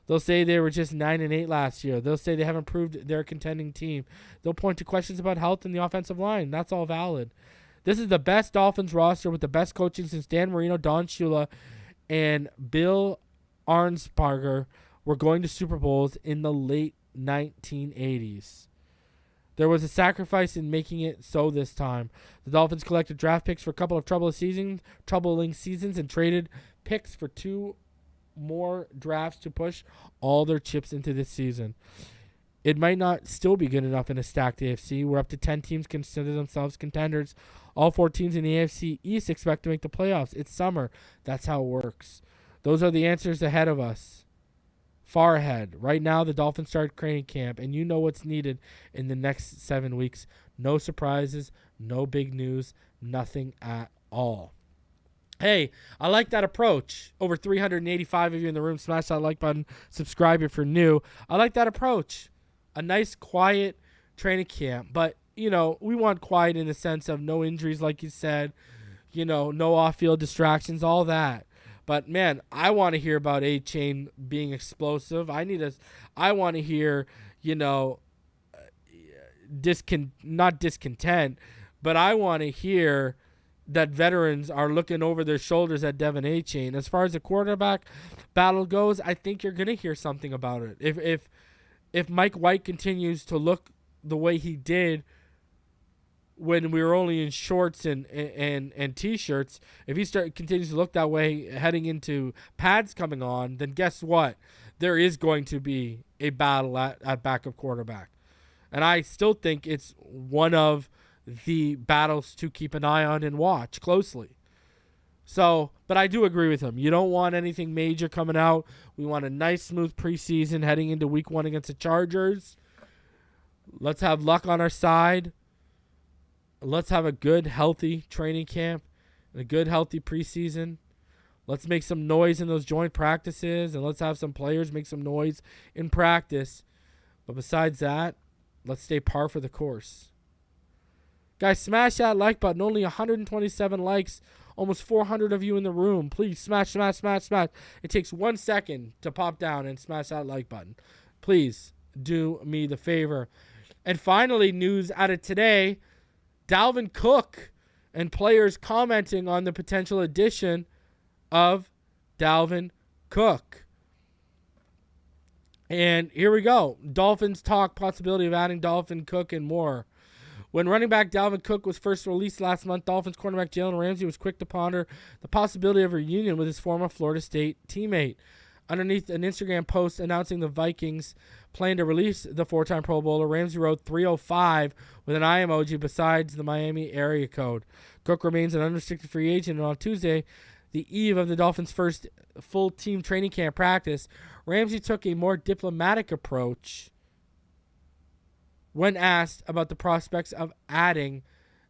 They'll say they were just 9-8 last year. They'll say they haven't proved they're a contending team. They'll point to questions about health in the offensive line. That's all valid. This is the best Dolphins roster with the best coaching since Dan Marino, Don Shula, and Bill Arnsparger were going to Super Bowls in the late 1980s. There was a sacrifice in making it so this time. The Dolphins collected draft picks for a couple of troubling seasons and traded picks for 2 more drafts to push all their chips into this season. It might not still be good enough in a stacked AFC where up to 10 teams consider themselves contenders. All 4 teams in the AFC East expect to make the playoffs. It's summer. That's how it works. Those are the answers ahead of us. Far ahead. Right now, the Dolphins start training camp, and you know what's needed in the next 7 weeks. No surprises, no big news, nothing at all. Hey, I like that approach. Over 385 of you in the room. Smash that like button. Subscribe if you're new. I like that approach. A nice, quiet training camp. But, you know, we want quiet in the sense of no injuries, like you said. You know, no off-field distractions, all that. But, man, I want to hear about A-Chain being explosive. I want to hear, you know, not discontent, but I want to hear that veterans are looking over their shoulders at Devin A-Chain. As far as the quarterback battle goes, I think you're going to hear something about it. If Mike White continues to look the way he did when we were only in shorts and T-shirts, if he continues to look that way heading into pads coming on, then guess what? There is going to be a battle at backup quarterback. And I still think it's one of the battles to keep an eye on and watch closely. So, but I do agree with him. You don't want anything major coming out. We want a nice, smooth preseason heading into week 1 against the Chargers. Let's have luck on our side. Let's have a good, healthy training camp and a good, healthy preseason. Let's make some noise in those joint practices, and let's have some players make some noise in practice. But besides that, let's stay par for the course. Guys, smash that like button. Only 127 likes. Almost 400 of you in the room. Please smash, smash, smash, smash. It takes 1 second to pop down and smash that like button. Please do me the favor. And finally, news out of today, Dalvin Cook and players commenting on the potential addition of Dalvin Cook. And here we go. Dolphins talk possibility of adding Dalvin Cook and more. When running back Dalvin Cook was first released last month, Dolphins cornerback Jalen Ramsey was quick to ponder the possibility of a reunion with his former Florida State teammate. Underneath an Instagram post announcing the Vikings plan to release the four-time Pro Bowler, Ramsey wrote 305 with an eye emoji besides the Miami area code. Cook remains an unrestricted free agent, and on Tuesday, the eve of the Dolphins' first full team training camp practice, Ramsey took a more diplomatic approach when asked about the prospects of adding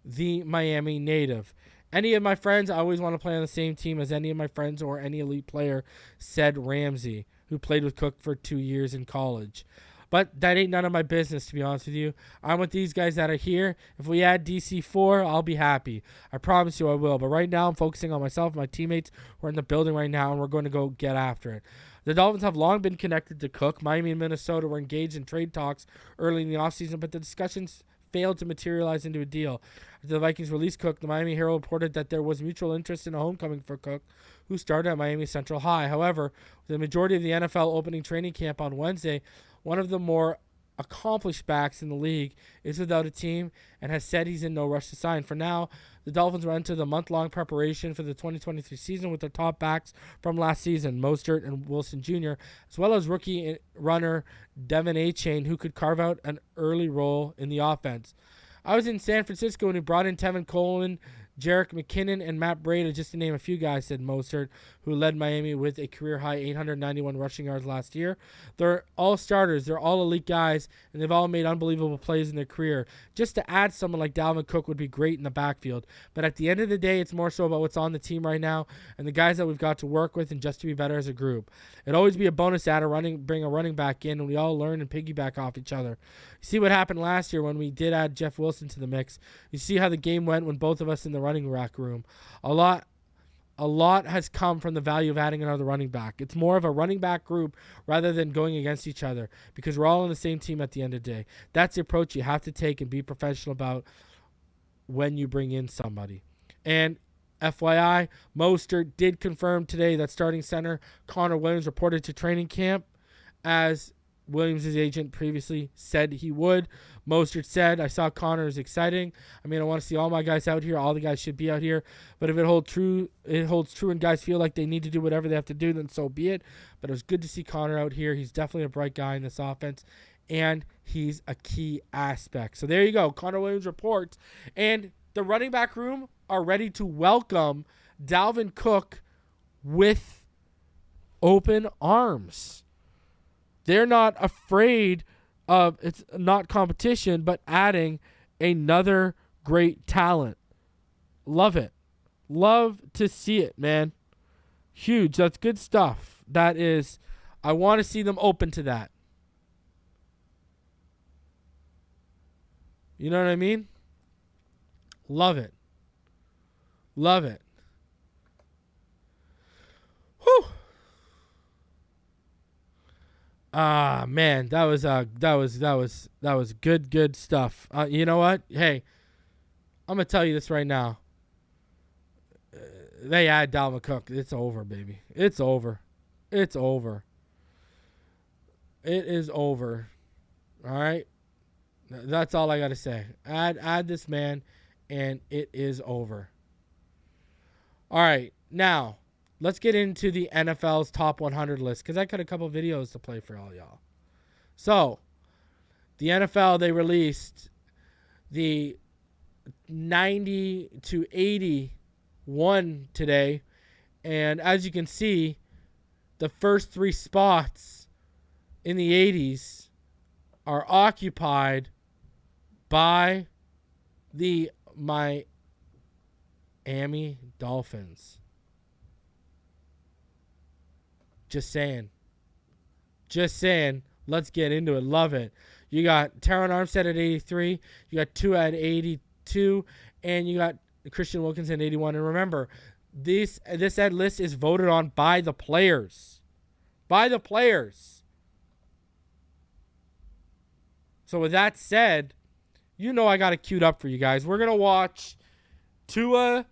the Miami native. Any of my friends, I always want to play on the same team as any of my friends or any elite player, said Ramsey, who played with Cook for 2 years in college. But that ain't none of my business, to be honest with you. I'm with these guys that are here. If we add DC4, I'll be happy. I promise you I will. But right now, I'm focusing on myself and my teammates who are in the building right now, and we're going to go get after it. The Dolphins have long been connected to Cook. Miami and Minnesota were engaged in trade talks early in the offseason, but the discussions failed to materialize into a deal. After the Vikings released Cook, the Miami Herald reported that there was mutual interest in a homecoming for Cook, who started at Miami Central High. However, with the majority of the NFL opening training camp on Wednesday, one of the more accomplished backs in the league is without a team and has said he's in no rush to sign. For now, the Dolphins will enter the month-long preparation for the 2023 season with their top backs from last season, Mostert and Wilson Jr., as well as rookie runner Devin Achane, who could carve out an early role in the offense. I was in San Francisco when he brought in Tevin Coleman, Jerick McKinnon, and Matt Breida, just to name a few guys, said Mostert, who led Miami with a career-high 891 rushing yards last year. They're all starters. They're all elite guys, and they've all made unbelievable plays in their career. Just to add someone like Dalvin Cook would be great in the backfield. But at the end of the day, it's more so about what's on the team right now and the guys that we've got to work with and just to be better as a group. It'd always be a bonus to bring a running back in, and we all learn and piggyback off each other. You see what happened last year when we did add Jeff Wilson to the mix. You see how the game went when both of us in the running back room. A lot has come from the value of adding another running back. It's more of a running back group rather than going against each other because we're all on the same team at the end of the day. That's the approach you have to take and be professional about when you bring in somebody. And FYI, Mostert did confirm today that starting center Connor Williams reported to training camp as Williams' agent previously said he would. Mostert said, I saw Connor is exciting. I mean, I want to see all my guys out here. All the guys should be out here. But if it holds true and guys feel like they need to do whatever they have to do, then so be it. But it was good to see Connor out here. He's definitely a bright guy in this offense, and he's a key aspect. So there you go. Connor Williams reports. And the running back room are ready to welcome Dalvin Cook with open arms. They're not afraid of, it's not competition, but adding another great talent. Love it. Love to see it, man. Huge. That's good stuff. That is, I want to see them open to that. You know what I mean? Love it. Love it. Whew. Man, that was good stuff. You know what? Hey, I'm gonna tell you this right now. They add Dalvin Cook. It's over, baby. It's over. It's over. It is over. All right. That's all I gotta say. Add this man, and it is over. All right, now. Let's get into the NFL's top 100 list because I got a couple videos to play for all y'all. So, the NFL, they released the 90 to 81 today. And as you can see, the first 3 spots in the 80s are occupied by the Miami Dolphins. Just saying. Let's get into it. Love it. You got Terron Armstead at 83. You got Tua at 82. And you got Christian Wilkins at 81. And remember, this Ed list is voted on by the players. So with that said, you know I got it queued up for you guys. We're going to watch Tua,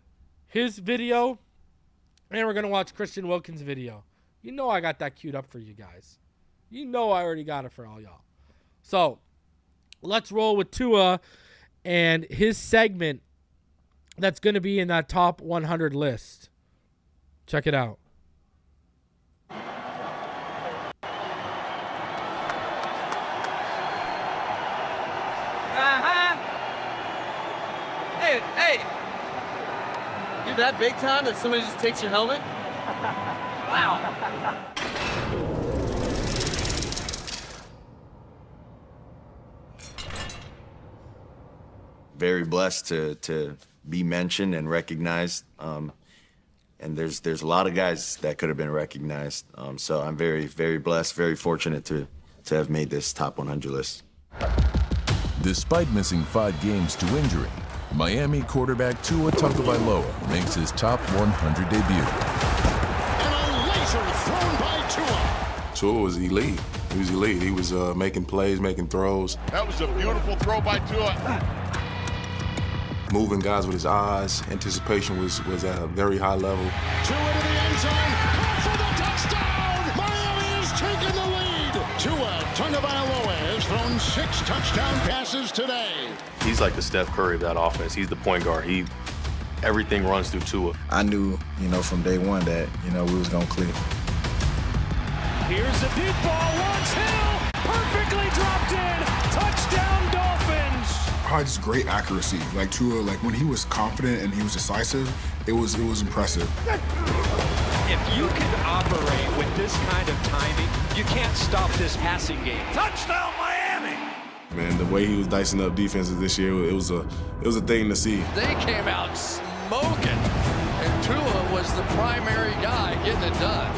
his video, and we're going to watch Christian Wilkins' video. You know I got that queued up for you guys. You know I already got it for all y'all. So let's roll with Tua and his segment that's going to be in that top 100 list. Check it out. Hey, you're that big time that somebody just takes your helmet? Wow. Very blessed to be mentioned and recognized. And there's a lot of guys that could have been recognized. So I'm very, very blessed, very fortunate to have made this top 100 list. Despite missing 5 games to injury, Miami quarterback Tua Tagovailoa makes his top 100 debut. And a laser thrown by Tua. Tua was elite. He was elite. He was making plays, making throws. That was a beautiful throw by Tua. Moving guys with his eyes. Anticipation was at a very high level. Tua to the end zone. Caught for the touchdown. Miami is taking the lead. Tua Tagovailoa has thrown 6 touchdown passes today. He's like the Steph Curry of that offense. He's the point guard. Everything runs through Tua. I knew, from day one that, we was going to click. Here's a deep ball. Watch Hill. Perfectly dropped in. Touchdown, Dolphins. Probably just great accuracy. Like Tua, when he was confident and he was decisive, it was impressive. If you can operate with this kind of timing, you can't stop this passing game. Touchdown, Miami. Man, the way he was dicing up defenses this year, it was a thing to see. They came out smoking, and Tua was the primary guy getting it done.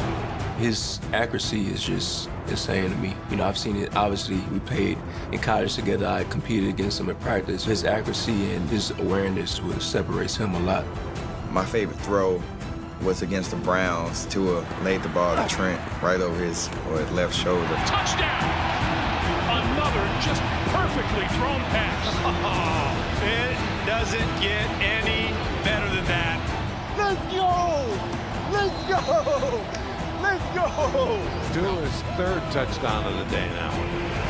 His accuracy is just insane to me. I've seen it. Obviously, we played in college together. I competed against him in practice. His accuracy and his awareness separates him a lot. My favorite throw was against the Browns. Tua laid the ball to Trent right over his left shoulder. Touchdown! Another just perfectly thrown pass. It doesn't get any better than that. Let's go! Let's go! Let's go! Tua's 3rd touchdown of the day now.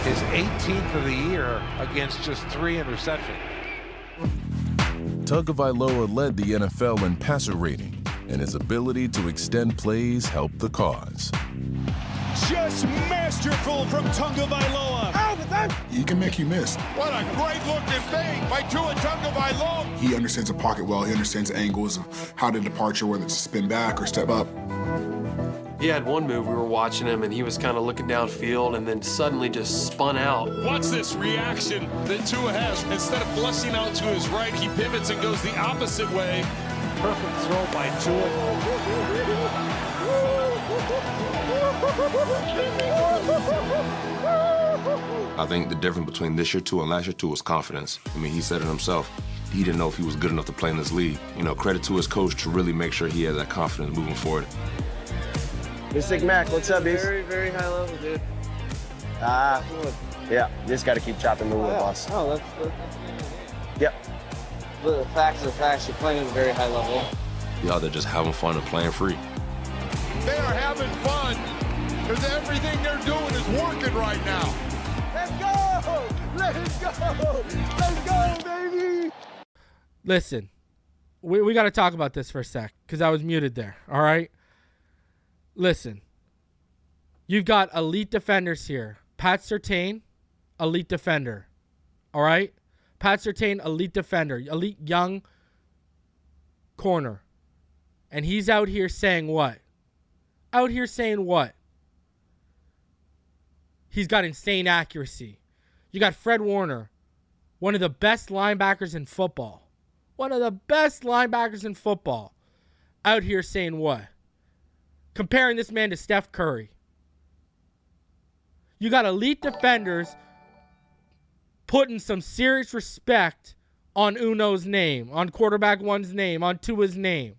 His 18th of the year against just 3 interceptions. Tagovailoa led the NFL in passer rating, and his ability to extend plays helped the cause. Just masterful from Tagovailoa. He can make you miss. What a great looking thing by Tua Tagovailoa. He understands the pocket well. He understands angles of how to departure, whether it's spin back or step up. He had one move, we were watching him, and he was kind of looking downfield and then suddenly just spun out. What's this reaction that Tua has? Instead of flushing out to his right, he pivots and goes the opposite way. Perfect throw by Tua. I think the difference between this year Tua and last year Tua was confidence. He said it himself. He didn't know if he was good enough to play in this league. Credit to his coach to really make sure he had that confidence moving forward. Mystic Mac, what's up, dude? Very, very high level, dude. Yeah, just got to keep chopping the wood, boss. Oh, that's Yep. The facts are facts. You're playing at a very high level. Y'all that just having fun and playing free. They are having fun because everything they're doing is working right now. Let's go! Let's go! Let's go, baby! Listen, we got to talk about this for a sec because I was muted there, all right? Listen, you've got elite defenders here. Pat Surtain, elite defender, all right? Pat Surtain, elite defender, elite young corner. And he's out here saying what? He's got insane accuracy. You got Fred Warner, one of the best linebackers in football. Out here saying what? comparing this man to Steph Curry. You got elite defenders putting some serious respect on Uno's name, on quarterback one's name, on Tua's name.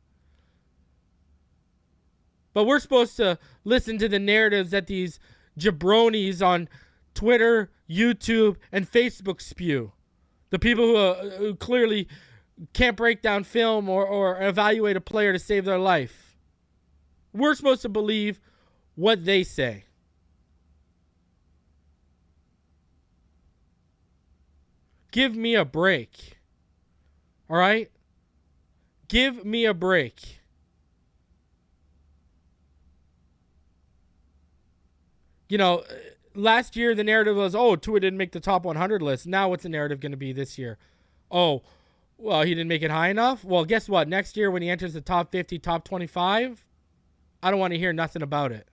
But we're supposed to listen to the narratives that these jabronis on Twitter, YouTube, and Facebook spew. The people who clearly can't break down film or evaluate a player to save their life. We're supposed to believe what they say. Give me a break. All right? Give me a break. You know, last year the narrative was, oh, Tua didn't make the top 100 list. Now what's the narrative going to be this year? Oh, well, he didn't make it high enough? Well, guess what? Next year when he enters the top 50, top 25, I don't want to hear nothing about it.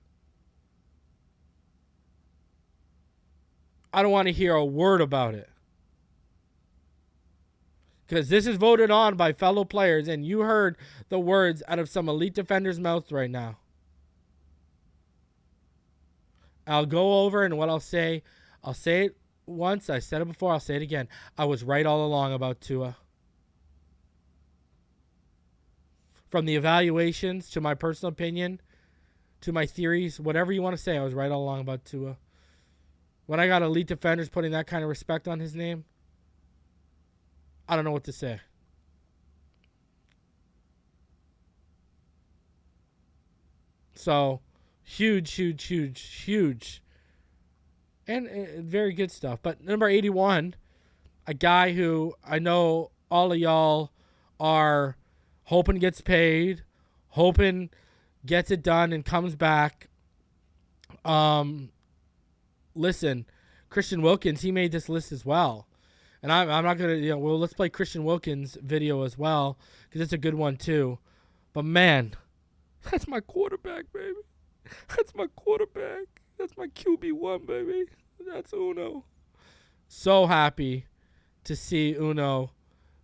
I don't want to hear a word about it. Because this is voted on by fellow players, and you heard the words out of some elite defenders' mouths right now. I'll go over, and what I'll say it once. I said it before. I'll say it again. I was right all along about Tua. From the evaluations to my personal opinion to my theories, whatever you want to say, I was right all along about Tua. When I got elite defenders putting that kind of respect on his name, I don't know what to say. So, huge. And very good stuff. But number 81, a guy who I know all of y'all are hoping gets paid, hoping gets it done and comes back. Listen, Christian Wilkins, he made this list as well. And I'm not going to, well, let's play Christian Wilkins' video as well, because it's a good one too. But man, that's my quarterback, baby. That's my quarterback. That's my QB1, baby. That's Uno. So happy to see Uno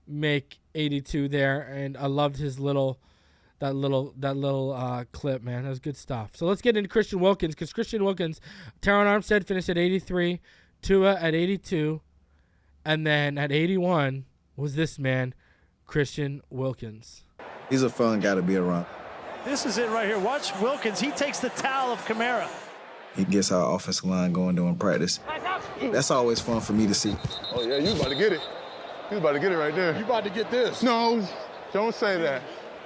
make 82 there, and I loved his that little clip, man. That was good stuff. So let's get into Christian Wilkins, because Christian Wilkins, Terron Armstead finished at 83, Tua at 82, and then at 81 was this man, Christian Wilkins. He's a fun guy to be around. This is it right here. Watch Wilkins. He takes the towel of Kamara. He gets our offensive line going during practice. That's always fun for me to see. Oh, yeah, you about to get it. You about to get it right there. You about to get this. No, don't say that.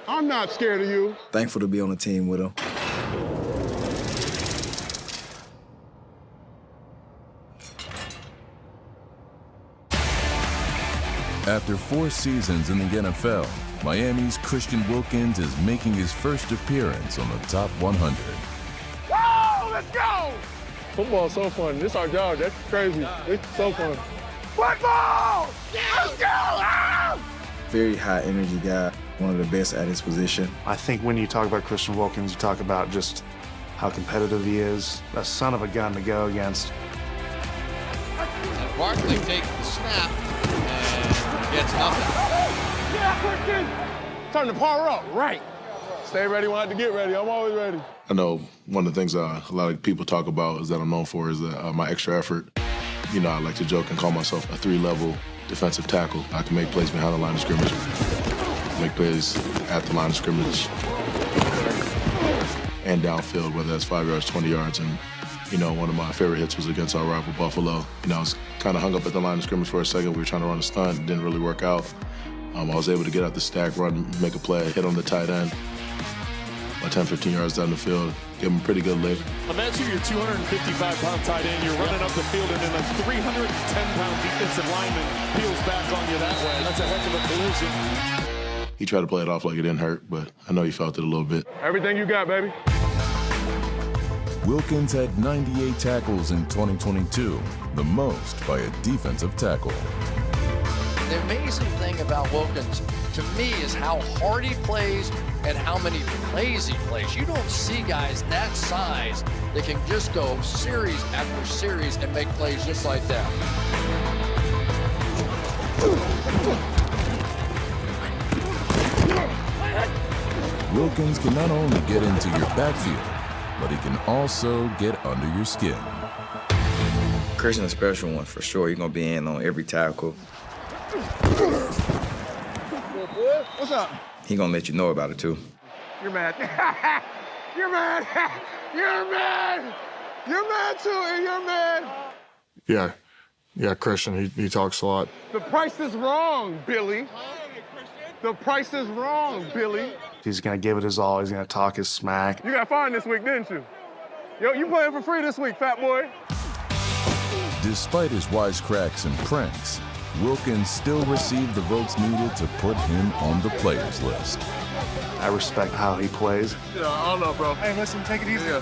I'm not scared of you. Thankful to be on the team with him. After 4 seasons in the NFL, Miami's Christian Wilkins is making his first appearance on the top 100. Whoa, let's go! Football's so fun. This is our job. That's crazy. It's so fun. Football! Let's go! Ah! Very high energy guy, one of the best at his position. I think when you talk about Christian Wilkins, you talk about just how competitive he is. A son of a gun to go against. And Barkley takes the snap and gets nothing. Yeah, Christian! Time to power up, right. Stay ready when I have to get ready. I'm always ready. I know one of the things a lot of people talk about is that I'm known for is my extra effort. You know, I like to joke and call myself a 3-level defensive tackle. I can make plays behind the line of scrimmage, make plays at the line of scrimmage, and downfield, whether that's 5 yards, 20 yards. And, you know, one of my favorite hits was against our rival Buffalo. You know, I was kind of hung up at the line of scrimmage for a second. We were trying to run a stunt. It didn't really work out. I was able to get out the stack, run, make a play, hit on the tight end. About 10, 15 yards down the field, give him a pretty good lick. Imagine you're 255-pound tight end, you're running up the field, and then a 310-pound defensive lineman peels back on you that way. That's a heck of a collision. He tried to play it off like it didn't hurt, but I know he felt it a little bit. Everything you got, baby. Wilkins had 98 tackles in 2022, the most by a defensive tackle. The amazing thing about Wilkins, to me, is how hard he plays and how many plays he plays. You don't see guys that size that can just go series after series and make plays just like that. Wilkins can not only get into your backfield, but he can also get under your skin. Christian is a special one for sure. He's going to be in on every tackle. What's up? He's going to let you know about it, too. You're mad. You're mad. You're mad. You're mad, too, and you're mad. Yeah, Christian, he talks a lot. The price is wrong, Billy. The price is wrong, Billy. He's going to give it his all. He's going to talk his smack. You got fined this week, didn't you? Yo, you playing for free this week, fat boy. Despite his wisecracks and pranks, Wilkins still received the votes needed to put him on the players list. I respect how he plays. Yeah, I don't know, bro. Hey, listen, take it easy. Yeah.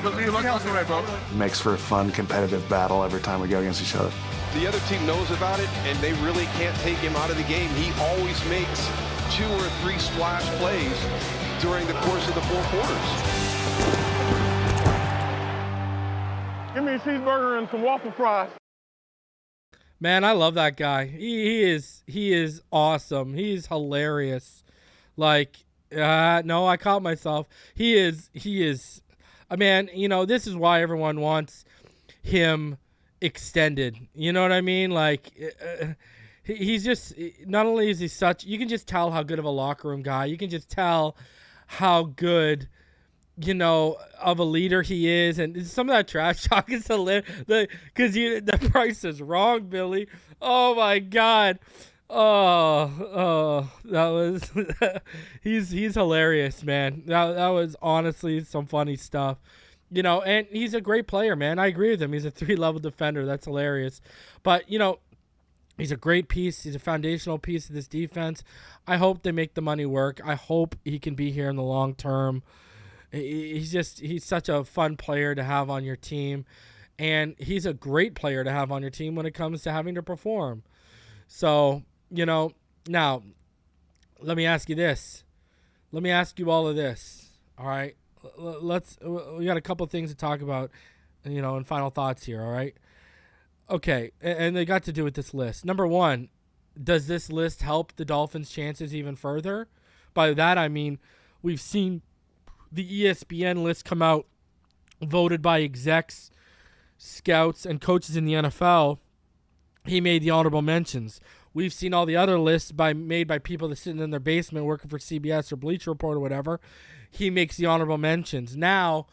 But look out the way, bro. Makes for a fun, competitive battle every time we go against each other. The other team knows about it, and they really can't take him out of the game. He always makes 2 or 3 splash plays during the course of the 4 quarters. Give me a cheeseburger and some waffle fries. Man, I love that guy. He is awesome. He's hilarious. Like, no, I caught myself. He is, man, you know, this is why everyone wants him extended. You know what I mean? Like, he's just, not only is he such, you can just tell how good of a locker room guy. You can just tell how good, you know, of a leader he is. And some of that trash talk is hilarious. Because the price is wrong, Billy. Oh, my God. Oh, that was he's hilarious, man. That was honestly some funny stuff, you know. And he's a great player, man. I agree with him. He's a 3-level defender. That's hilarious. But you know, he's a great piece. He's a foundational piece of this defense. I hope they make the money work. I hope he can be here in the long term. He's such a fun player to have on your team, and he's a great player to have on your team when it comes to having to perform. So. You know, now, let me ask you this. Let me ask you all of this. All right? We got a couple things to talk about, you know, and final thoughts here, all right? Okay, and they got to do with this list. Number one, does this list help the Dolphins' chances even further? By that, I mean, we've seen the ESPN list come out, voted by execs, scouts, and coaches in the NFL. He made the honorable mentions. We've seen all the other lists made by people that sitting in their basement working for CBS or Bleacher Report or whatever. He makes the honorable mentions. Now,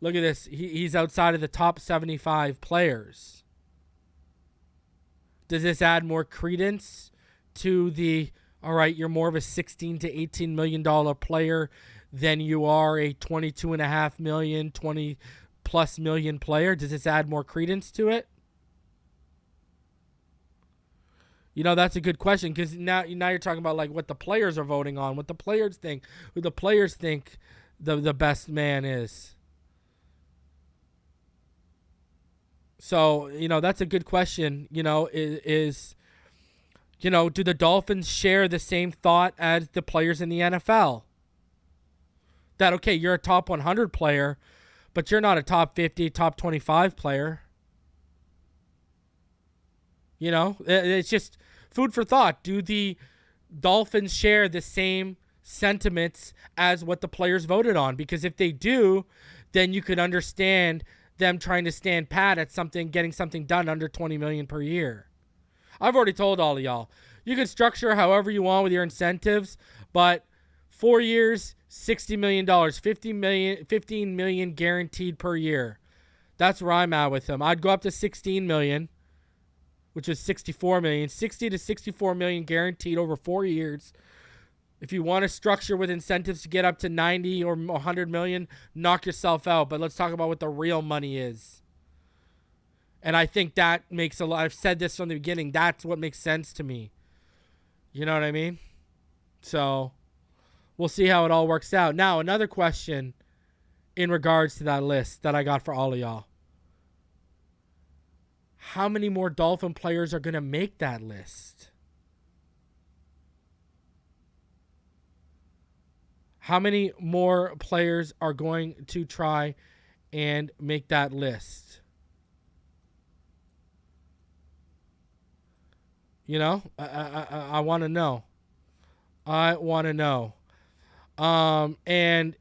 look at this. He's outside of the top 75 players. Does this add more credence to the, all right, you're more of a $16 to $18 million player than you are a $22.5 million, $20+ million player? Does this add more credence to it? You know, that's a good question, because now you're talking about like what the players are voting on, what the players think, who the players think the best man is. So, you know, that's a good question. You know, is you know, do the Dolphins share the same thought as the players in the NFL? That, okay, you're a top 100 player, but you're not a top 50, top 25 player. You know, it's just food for thought. Do the Dolphins share the same sentiments as what the players voted on? Because if they do, then you could understand them trying to stand pat at something, getting something done under $20 million per year. I've already told all of y'all, you can structure however you want with your incentives, but 4 years, $60 million, $15 million guaranteed per year. That's where I'm at with them. I'd go up to $16 million. Which is $64 million, $60 to $64 million guaranteed over 4 years. If you want to structure with incentives to get up to 90 or 100 million, knock yourself out. But let's talk about what the real money is. And I think that makes a lot. I've said this from the beginning. That's what makes sense to me. You know what I mean? So we'll see how it all works out. Now, another question in regards to that list that I got for all of y'all. How many more Dolphin players are going to make that list? How many more players are going to try and make that list? You know, I want to know. I want to know. And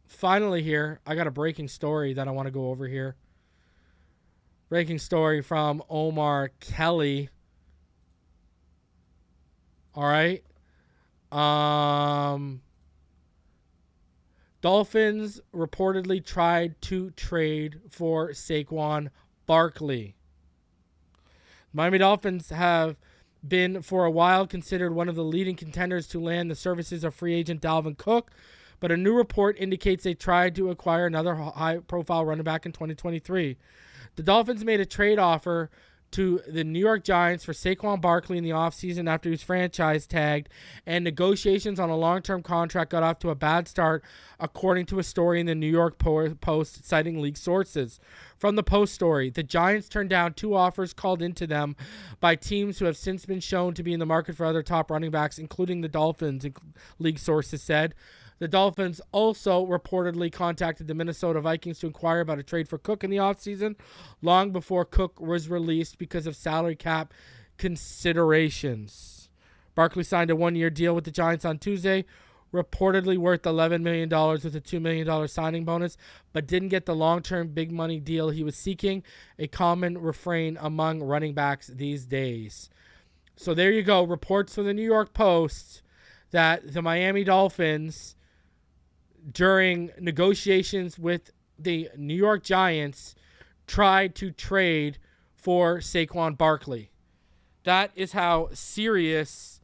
finally here, I got a breaking story that I want to go over here. Breaking story from Omar Kelly. All right. Dolphins reportedly tried to trade for Saquon Barkley. Miami Dolphins have been for a while considered one of the leading contenders to land the services of free agent Dalvin Cook, but a new report indicates they tried to acquire another high-profile running back in 2023. The Dolphins made a trade offer to the New York Giants for Saquon Barkley in the offseason after he was franchise tagged, and negotiations on a long-term contract got off to a bad start, according to a story in the New York Post citing leaked sources. From the Post story, the Giants turned down 2 offers called into them by teams who have since been shown to be in the market for other top running backs, including the Dolphins, league sources said. The Dolphins also reportedly contacted the Minnesota Vikings to inquire about a trade for Cook in the offseason, long before Cook was released because of salary cap considerations. Barkley signed a 1-year deal with the Giants on Tuesday, reportedly worth $11 million with a $2 million signing bonus, but didn't get the long-term big money deal he was seeking, a common refrain among running backs these days. So there you go. Reports from the New York Post that the Miami Dolphins, during negotiations with the New York Giants, tried to trade for Saquon Barkley. That is how serious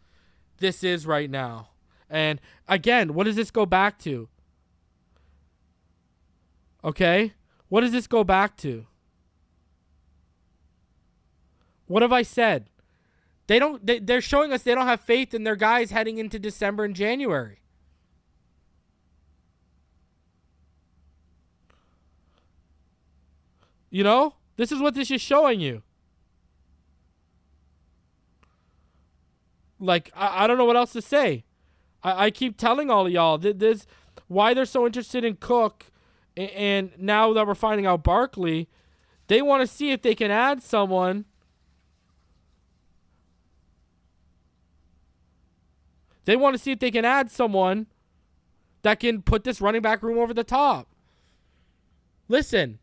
this is right now. And again, what does this go back to? Okay? What does this go back to? What have I said? They're showing us they don't have faith in their guys heading into December and January. You know, this is what this is showing you. Like, I don't know what else to say. I keep telling all of y'all this, why they're so interested in Cook, and now that we're finding out Barkley, they want to see if they can add someone. They want to see if they can add someone that can put this running back room over the top. Listen.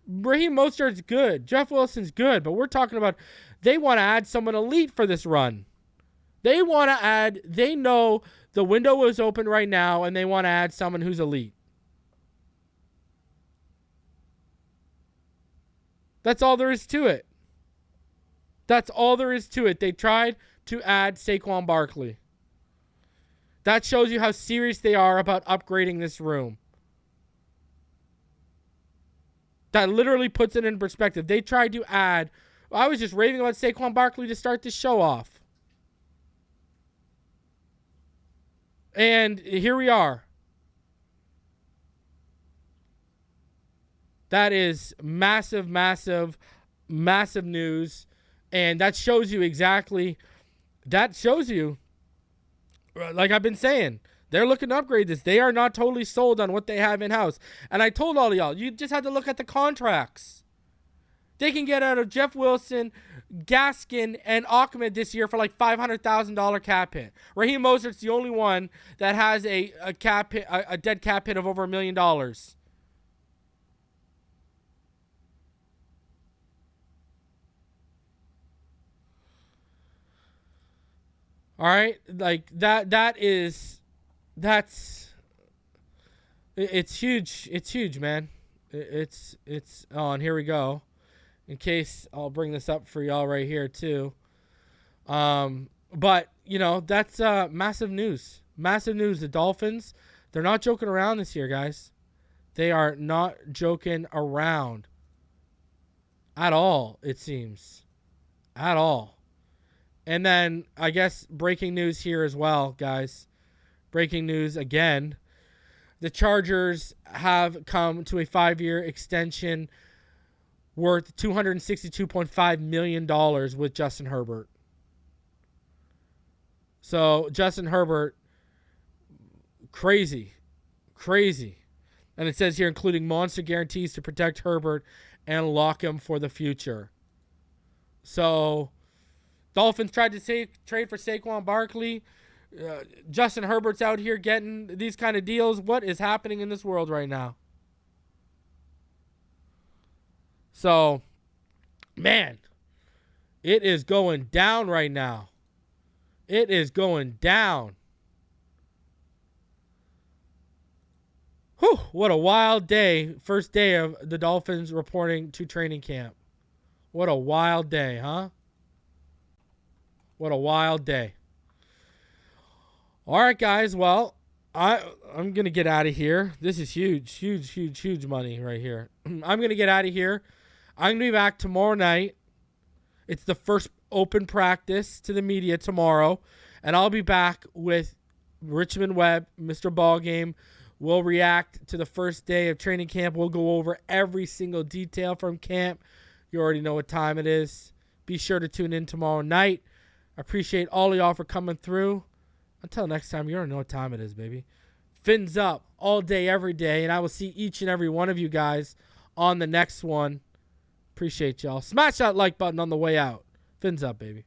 Raheem Mostert's good. Jeff Wilson's good. But we're talking about they want to add someone elite for this run. They want to add, they know the window is open right now, and they want to add someone who's elite. That's all there is to it. That's all there is to it. They tried to add Saquon Barkley. That shows you how serious they are about upgrading this room. That literally puts it in perspective. They tried to add... I was just raving about Saquon Barkley to start this show off. And here we are. That is massive, massive, massive news. And that shows you exactly... That shows you, like I've been saying, they're looking to upgrade this. They are not totally sold on what they have in-house. And I told all of y'all, you just had to look at the contracts. They can get out of Jeff Wilson, Gaskin, and Ahmed this year for like $500,000 cap hit. Raheem Mostert's the only one that has a cap hit, a dead cap hit of over $1 million. All right? Like it's huge. It's huge, man. It's and here we go. In case I'll bring this up for y'all right here too. But you know, that's massive news. Massive news. The Dolphins, they're not joking around this year, guys. They are not joking around at all, it seems. At all. And then I guess breaking news here as well, guys. Breaking news again. The Chargers have come to a 5-year extension worth $262.5 million with Justin Herbert. So Justin Herbert, crazy. And it says here, including monster guarantees to protect Herbert and lock him for the future. So Dolphins tried to trade for Saquon Barkley. Justin Herbert's out here getting these kind of deals. What is happening in this world right now? So, man, it is going down right now. It is going down. Whew, what a wild day. First day of the Dolphins reporting to training camp. What a wild day, huh? What a wild day. All right, guys. Well, I'm going to get out of here. This is huge, huge, huge, huge money right here. I'm going to get out of here. I'm going to be back tomorrow night. It's the first open practice to the media tomorrow. And I'll be back with Richmond Webb, Mr. Ballgame. We'll react to the first day of training camp. We'll go over every single detail from camp. You already know what time it is. Be sure to tune in tomorrow night. I appreciate all of y'all for coming through. Until next time, you already know what time it is, baby. Fins up all day, every day. And I will see each and every one of you guys on the next one. Appreciate y'all. Smash that like button on the way out. Fins up, baby.